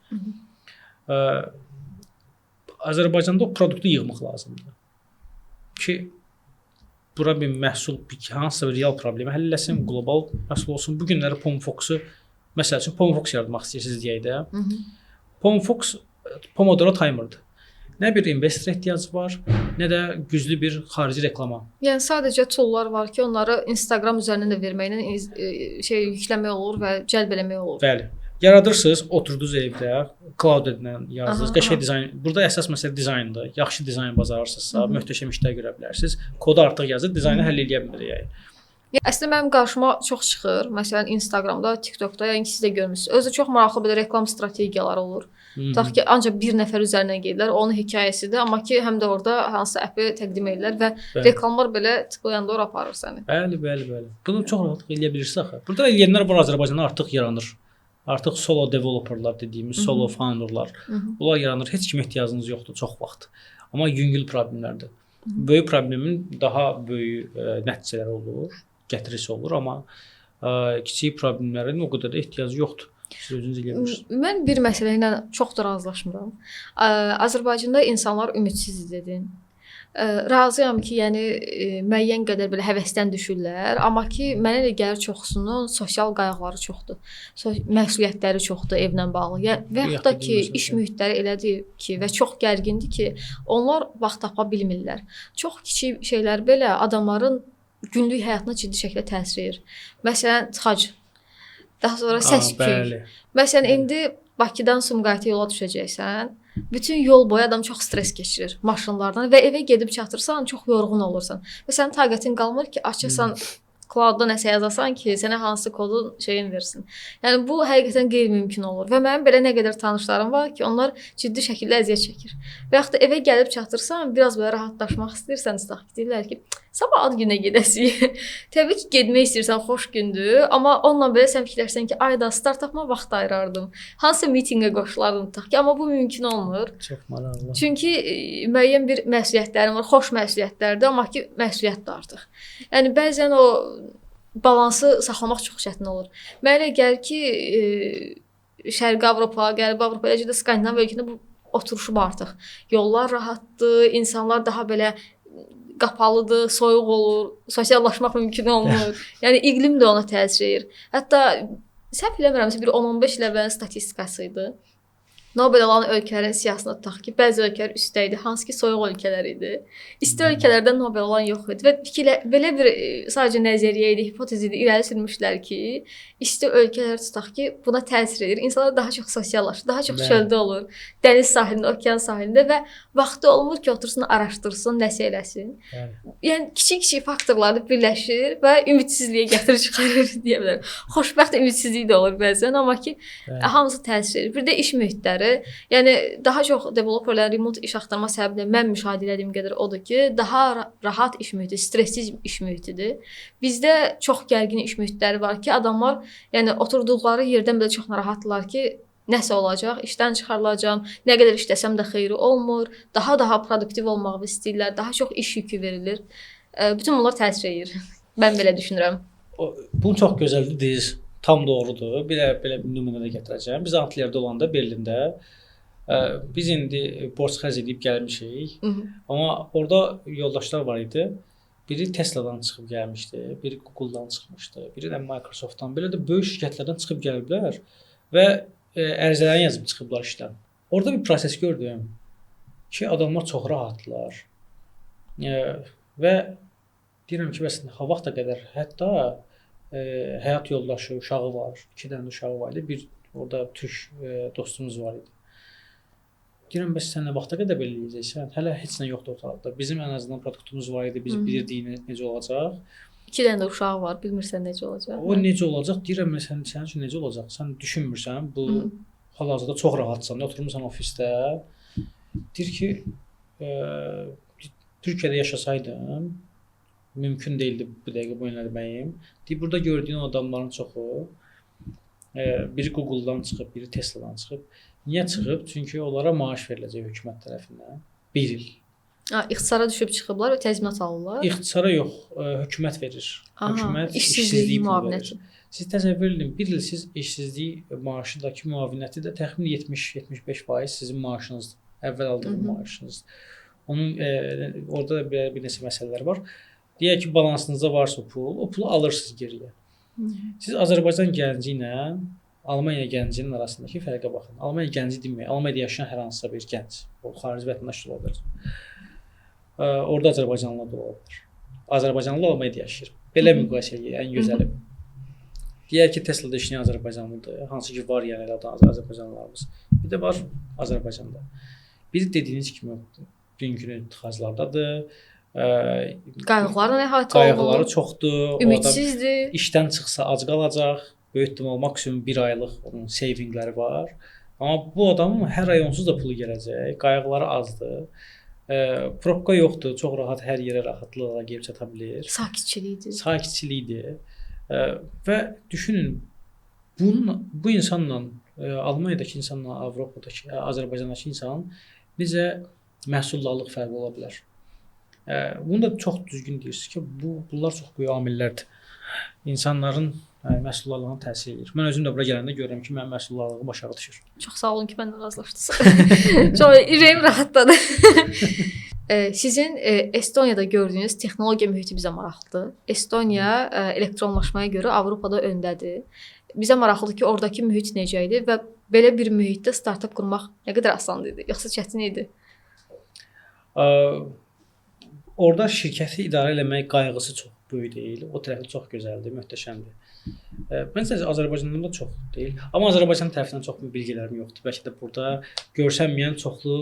Azərbaycanda o produktu yığmaq lazımdır ki, bura bir məhsul, hansısa bir real problemi həll eləsin, qlobal məhsul olsun. Bu günləri Pomofox'u, məsəl üçün Pomofox yaratmaq istəyirsiniz deyək də. Pomofox Pomodoro timer'dır. Nə bir investor ehtiyacı var, nə də güclü bir xarici reklama. Yəni sadəcə toollar var ki, onları Instagram üzərindən də verməklə yükləmək olur və cəlb eləmək olur. Bəli. Yaradırsınız, oturdunuz evdə, cloud-dan yazırsınız. Qəşəng dizayn. Burada əsas məsələ dizayndır. Yaxşı dizayn bacarırsınızsa, möhtəşəm işlər görə bilərsiniz. Kodu artıq yazıb dizaynı həll edə bilərik. Əslində mənim qarşıma çox çıxır. Məsələn, Instagramda, TikTokda, yəni siz də görmüsünüz. Özü çox maraqlı belə reklam strategiyaları olur. Tutaq ki, ancaq bir nəfər üzərindən gedirlər, onun hekayəsidir, amma ki, həm də orada hansısa əpi təqdim edirlər və reklamlar belə tıklayanda ora aparır səni. Bəli. Bunu çox rahatlıq eləyə bilirsiniz axı. Burada eləyənlər var Azərbaycanda artıq yaranır. Artıq solo developerlar dediyimiz, solo founderlar. Bunlar yaranır. Heç kimə ehtiyacınız yoxdur çox vaxt. Amma yüngül problemlərdir. Böyük problemin daha böyük nəticələri olur, gətirisi olur, amma kiçik problemlərin o qədər də ehtiyacı yoxdur. Siz özünüz eləyə bilirsiniz. Mən bir məsələ ilə çox da razılaşmıram. Azərbaycanda insanlar ümidsiz dedin. Razıyam ki, yəni müəyyən qədər belə həvəsdən düşürlər, amma ki, mənə elə gəlir çoxsunun sosial qayğıları çoxdur. Məsuliyyətləri çoxdur evlə bağlı. Və yaxud da ki, iş mühitləri elədir ki, və çox gərgindir ki, onlar vaxt tapa bilmirlər. Çox kiçik şeylər belə adamların günlük həyatına ciddi şəkildə təsir edir. Məsələn, tıxac. Daha sonra səs-küy. Məsələn, indi Bakıdan Sumqayıta yola düşəcəksən, bütün yol boyu adam çox stres keçirir maşınlardan və evə gedib çatırsan, çox yorğun olursan. Və sənin taqətin qalmır ki, açırsan cloud-da nəsə yazasan ki, sənə hansı kodun şeyin versin. Yəni bu həqiqətən qeyri-mümkün olur və mənim belə nə qədər tanışlarım var ki, onlar ciddi şəkildə əziyyət çəkir. Və yaxud da evə gəlib çatırsan, biraz belə rahatlaşmaq istəyirsən, deyirlər ki, sabah ad günə gedəsik. Təbii ki, getmək istəyirsən, xoş gündür, amma onunla belə sən fikirləşsən ki, ayda startapıma vaxt ayırardım. Hansısa mitinqə qoşulardım tutaq ki, amma bu mümkün olmur. Çox maraqlı. Çünki müəyyən bir məsuliyyətlərim var, xoş məsuliyyətlərdir, amma ki, məsuliyyət də artıq. Yəni bəzən o balansı saxlamaq çox çətin olur. Mənə elə gəlir ki, Şərqi Avropa, Qərbi Avropa, eləcə də Skandinav ölkələrində bu oturuşub artıq. Yollar rahatdır, insanlar daha belə qapalıdır, soyuq olur, sosiallaşmaq mümkün olmur. Yəni iqlim də ona təsir edir. Hətta səhv eləmirəmsə bir 10-15 il əvvəlin statistikası idi. Nobel alan ölkələrin siyahısına tutaq ki, bəzi ölkələr üstdə idi, hansı ki soyuq ölkələr idi. İsti ölkələrdən Nobel alan yox idi və belə bir sadəcə nəzəriyyə idi, hipotez idi, irəli sürmüşlər ki, isti ölkələr tutaq ki, buna təsir edir. İnsanlar daha çox sosiallaşır, daha çox çöldə olur, dəniz sahilində, okean sahilində və vaxtı olmur ki, otursun, araşdırsın, nəsə eləsin. Yəni kiçik-kiçik faktorlar birləşir və ümidsizliyə gətirir çıxarır deyə bilərəm. Xoşbəxt ümidsizlik də olur bəzən, amma ki, hamısı təsir edir. Bir də iş mühitləri. Yəni daha çox developerlərin remote iş axtarma səbəbi mən müşahidə etdiyim qədər odur ki, daha rahat iş mühiti, stressiz iş mühitidir. Bizdə çox gərgin iş mühitləri var ki, adamlar yəni oturduqları yerdən belə çox narahatdırlar ki, nəsə olacaq, işdən çıxarılacağam, nə qədər işləsəm də xeyri olmur, daha produktiv olmağı istəyirlər, daha çox iş yükü verilir. Bütün bunlar təsir edir. Mən belə düşünürəm. Bu çox gözəldir, deyir. Tam doğrudur. Belə bir nümunə də gətirəcəm. Biz Antlerdə olanda Berlində biz indi borc xərc edib gəlmişik. Amma orada yoldaşlar var idi. Biri Tesla'dan çıxıb gəlmişdi, biri Google'dan çıxmışdı, biri də Microsoft'dan. Belə də böyük şirkətlərdən çıxıb gəliblər və ərizələrini yazıb çıxıblar işdən. Orada bir proses gördüm ki, adamlar çox rahatdılar. Və deyirəm ki, bəs ha vaxta qədər hətta həyat yoldaşı, uşağı var. 2 dənə uşağı var idi. Bir orada türk dostumuz var idi. Deyirəm, bəs sən nə vaxta qədər belə eləyəcəksən? Hələ heç nə yoxdur ortalıqda. Bizim ən azından produktumuz var idi. Biz bilirdik necə olacaq. 2 dənə də uşağı var. Bilmirsən necə olacaq. O necə olacaq? Deyirəm, sən sənin üçün necə olacaq? Sən düşünmürsən. Bu hal-hazırda çox rahatsan. Oturmusan ofisdə. Deyir ki, Türkiyədə yaşasaydım mümkün değildi bu dəqiqə bu eləməyim. Deyir, burada gördüyün adamların çoxu biri Google'dan çıxıb, biri Tesla'dan çıxıb. Niyə çıxıb? Çünki onlara maaş veriləcək hökumət tərəfindən 1 il. İxtisara düşüb çıxıblar və təzminat alırlar. İxtisara yox, hökumət verir. Hökumət işsizlik müavinəti. Siz təsəvvür edin, 1 il siz işsizlik maaşındakı müavinəti də təxminən 70-75% sizin maaşınızdır. Əvvəl aldığınız maaşınızdır. Onun orada da bir neçə məsələlər var. Deyək ki, balansınızda varsa pul, o pulu alırsınız geriyə. Siz Azərbaycan gənci ilə Almaniya gəncinin arasındakı fərqə baxın. Almaniya gənci demək, Almaniyada yaşayan hər hansısa bir gənc, o xarici vətəndaş da ola bilər. Orada Azərbaycanlı da ola bilər. Azərbaycanlı Almaniyada yaşayır. Belə müqayisə edək, ən gözəli. Deyək ki, Tesla'da işləyən Azərbaycanlıdır, hansı ki var yəni Azərbaycanlılarımız. Bir də var Azərbaycanda. Bir dediyiniz kimi bugünkü tıxaclardadır. Qayğılarla əhatə olunur. Qayğıları çoxdur. Ümidsizdir. İşdən çıxsa ac qalacaq. Böyük ehtimal maksimum 1 aylıq onun savingləri var. Amma bu adamın hər ay onsuz da pulu gələcək. Qayğıları azdır. Probka yoxdur. Çox rahat hər yerə rahatlıqla gəlib çata bilər. Sakitçilikdir. Və düşünün bu insanla Almaniyadakı insanla Avropadakı, Azərbaycandakı insan necə məhsuldarlıq fərqi ola bilər. Bunu da çox düzgün deyirsiniz ki, bunlar çox böyük amillərdir. İnsanların məhsuldarlığına təsir edir. Mən özüm də bura gələndə görürəm ki, mənim məhsuldarlığım aşağı düşür. Çox sağ olun ki, mənlə razılaşdınız. Çox ürəyim rahatladı. Sizin Estoniyada gördüyünüz texnologiya mühiti bizə maraqlıdır. Estoniya elektronlaşmaya görə Avropada öndədir. Bizə maraqlıdır ki, oradakı mühit necə idi və belə bir mühitdə startap qurmaq nə qədər asan idi, yoxsa çətin idi? Orada şirkəti idarə etmək qayğısı çox böyük deyil. O tərəfi çox gözəldir, möhtəşəmdir. Məncə Azərbaycanda da çox deyil. Amma Azərbaycan tərəfindən çox bilgilərim yoxdur. Bəlkə də burada görsənməyən çoxlu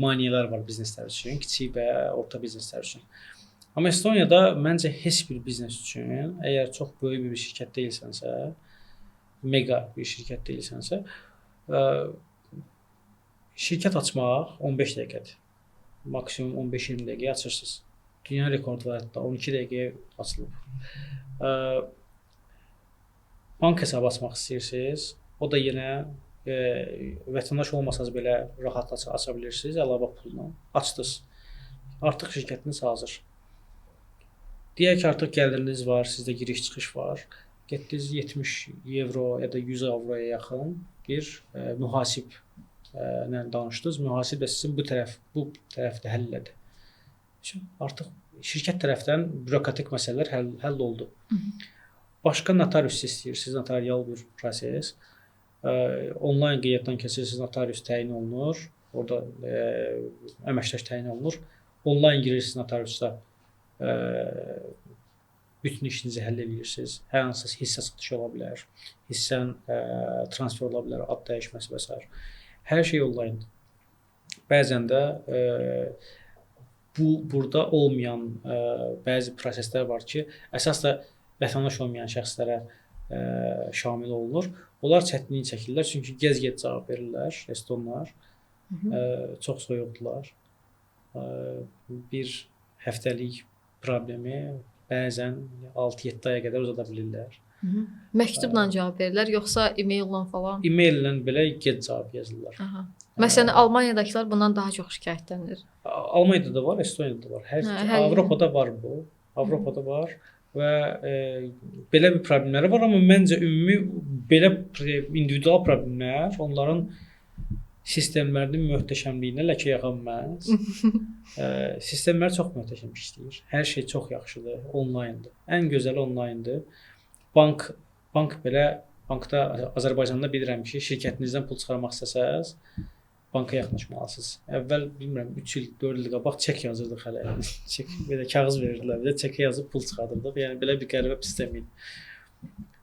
maneələr var bizneslər üçün, kiçik və orta bizneslər üçün. Amma Estoniyada məncə heç bir biznes üçün, əgər çox böyük bir şirkət deyilsənsə, mega bir şirkət deyilsənsə, şirkət açmaq 15 dəqiqədir. Maksimum 15-20 dəqiqəyə açırsınız. Dünya rekordu var hətta 12 dəqiqəyə açılıb. Bank hesabı açmaq istəyirsiniz, o da yenə vətəndaş olmasanız belə rahat aça bilirsiniz əlavə pulla. Açdınız. Artıq şirkətiniz hazır. Deyək ki, artıq gəliriniz var, sizdə giriş-çıxış var. Getdiniz 70 evro ya da 100 avroya yaxın bir mühasib ilə danışdınız. Mühasib də sizin bu tərəfdə həll elədi. Artıq şirkət tərəfdən bürokratik məsələlər həll oldu. Başqa notarius istəyirsiniz, notarial bir proses. Onlayn qeydiyyatdan keçirsiniz, notarius təyin olunur. Orada əməkdaş təyin olunur. Onlayn girirsiniz notariusda. Bütün işinizi həll edirsiniz. Hər hansısa hissə satışı ola bilər, hissən transfer ola bilər, ad dəyişməsi və s. Hər şey onlayndır. Bəzən də burada olmayan bəzi proseslər var ki, əsas da vətəndaş olmayan şəxslərə şamil olunur. Onlar çətinlik çəkirlər, çünki gec cavab verirlər estonlar. Çox soyuqdular. Bir həftəlik problemi bəzən 6-7 aya qədər uzada bilirlər. Məktubla cavab verirlər, yoxsa e-maillə falan? E-maillə belə gec cavab yazırlar. Məsələn, Almaniyadakılar bundan daha çox şikayətlənir. Almaniyada da var, Estoniyada da var. Avropada var bu. Avropada var və belə bir problemləri var, amma məncə ümumi belə individual problemlər onların sistemlərinin möhtəşəmliyinə ləkə yaranmaz. Sistemlər çox möhtəşəm işləyir. Hər şey çox yaxşıdır, onlayndır. Ən gözəli onlayndır. Bankda Azərbaycanda bilirəm ki, şirkətinizdən pul çıxarmaq istəsəz, banka yaxınlaşmalısınız. Əvvəl bilmirəm 3 il, 4 il qabaq çek yazırdıq hələ. Çek belə kağız verirdilər, bir də çekə yazıb pul çıxardırdıq. Yəni belə bir qəribə sistem idi.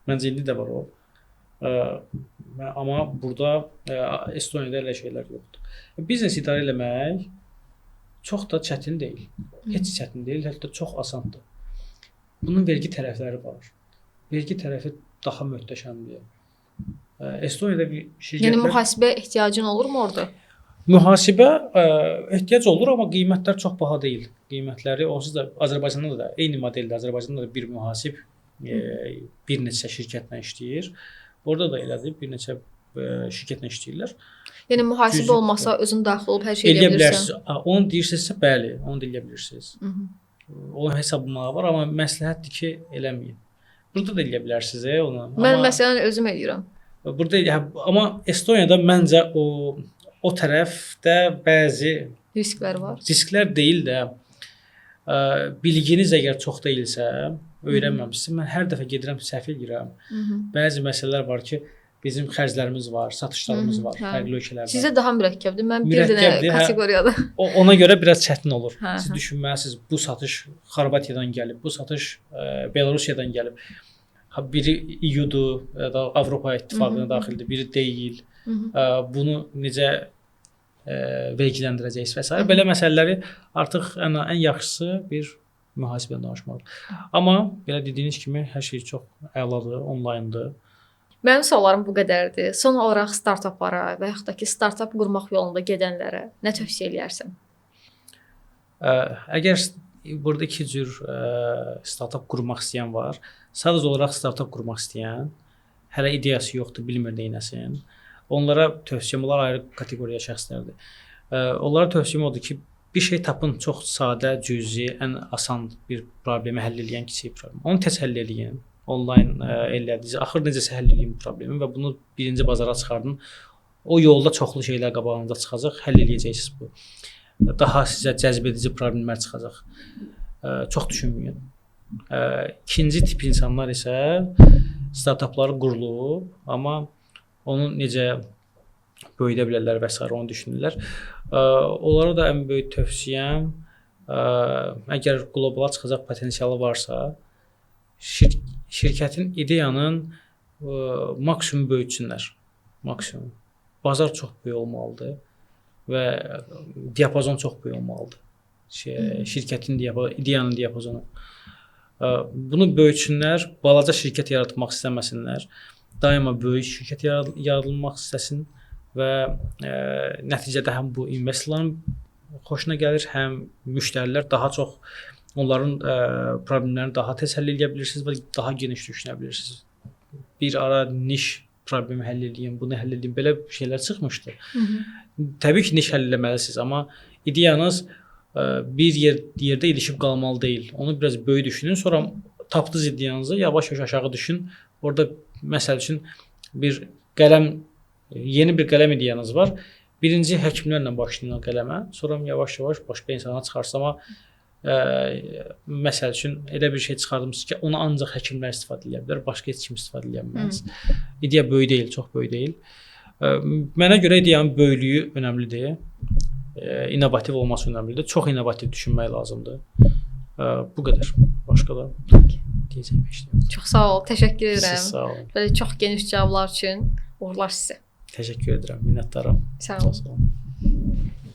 Məncə indi də var o. Amma burada Estoniyada elə şeylər yoxdur. Biznes idarə eləmək çox da çətin deyil. Heç çətin deyil, hətta çox asandır. Bunun vergi tərəfləri var. Vergi tərəfi daha möhtəşəmdir. Estoniyada bir şirkətlər... Yəni mühasibə ehtiyacın olurmu orada? Mühasibə ehtiyac olur, amma qiymətlər çox baha deyil. Qiymətləri onsuz da Azərbaycanda da eyni modeldə. Azərbaycanda da bir mühasib bir neçə şirkətlə işləyir. Orada da elədir, bir neçə şirkətlə işləyirlər. Yəni mühasibə olmasa özün daxil olub hər şey edə bilirsən. Onu deyirsinizsə, bəli, onu da edə bilirsiniz. O hesablamalar var, amma məsləhətdir ki, eləməyin. Burada da edə bilərsiniz onu. Mən məsələn özüm edirəm. Burada amma Estoniyada məncə o tərəfdə bəzi risklər var. Risklər deyil də bilginiz əgər çox deyilsə, öyrənməmişsiniz. Mən hər dəfə gedirəm, səhv edirəm. Bəzi məsələlər var ki, bizim xərclərimiz var, satışlarımız var, fərqli ölkələrdə. Sizə daha mürəkkəbdir. Mən bir dənə kateqoriyada. Ona görə biraz çətin olur. Siz düşünməlisiniz, bu satış Xorvatiyadan gəlib, bu satış Belarusiyadan gəlib. Biri EU-dur, Avropa İttifaqına daxildir, biri deyil. Bunu necə vergiləndirəcəyiz və s. Belə məsələləri artıq ən yaxşısı bir mühasibədən danışmalıdır. Amma belə dediyiniz kimi hər şey çox əladır, onlayndır. Mənim suallarım bu qədərdir. Son olaraq startaplara və yaxud da ki, startap qurmaq yolunda gedənlərə nə tövsiyə edərsən? Əgər burada iki cür startap qurmaq istəyən var. Sadəcə olaraq startap qurmaq istəyən, hələ ideyası yoxdur, bilmir neynəsin. Onlara tövsiyəm, onlar ayrı kateqoriya şəxslərdir. Onlara tövsiyəm odur ki, bir şey tapın, çox sadə, cüzi, ən asan bir problemi həll edən kiçik problem. Onu tez həll edin, onlayn elədiniz. Axır necəsə həll edin bu problemi və bunu birinci bazara çıxardın. O yolda çoxlu şeylər qabağınıza çıxacaq, həll edəcəksiniz bu. Daha sizə cəzb edici problemlər çıxacaq. Çox düşünməyin. İkinci tip insanlar isə startapları qurulub, amma onu necə böyüdə bilərlər və s. onu düşünürlər. Onlara da ən böyük tövsiyəm, əgər qlobala çıxacaq potensialı varsa, şirkətin ideyanın maksimum böyütsünlər. Maksimum. Bazar çox böyük olmalıdır və diapazon çox böyük olmalıdır. şirkətin ideyanın diapazonu. Bunu böyütsünlər, balaca şirkət yaratmaq istəməsinlər. Daima böyük şirkət yaradılmaq istəsin və nəticədə həm bu investorların xoşuna gəlir, həm müştərilər daha çox onların problemlərini daha tez həll edə bilirsiniz və daha geniş düşünə bilirsiniz. Bir ara niş problemi həll edeyim, bunu həll edeyim, belə şeylər çıxmışdı. Təbii ki, niş həll etməlisiniz, amma ideyanız bir yerdə ilişib qalmalı deyil. Onu biraz böyük düşünün, sonra tapdığınız ideyanızı yavaş-yavaş aşağı düşün. Orada məsəl üçün yeni bir qələm ideyanız var. Birinci həkimlərlə başlayın o qələmə, sonra yavaş-yavaş başqa insana çıxarsın, amma məsəl üçün elə bir şey çıxardımsınız ki, onu ancaq həkimlər istifadə edə bilər, başqa heç kim istifadə edə bilməz. İdeya böyük deyil, çox böyük deyil. Mənə görə ideyanın böyüklüyü önəmlidir. İnnovativ olması önəmlidir. Çox innovativ düşünmək lazımdır. Bu qədər. Başqa da deyəcəyim heç nə yoxdur. Çox sağ ol, təşəkkür edirəm. Siz sağ olun. Belə çox geniş cavablar üçün uğurlar sizə. Təşəkkür edirəm, minnətdaram. Sağ olun. Sağ olun.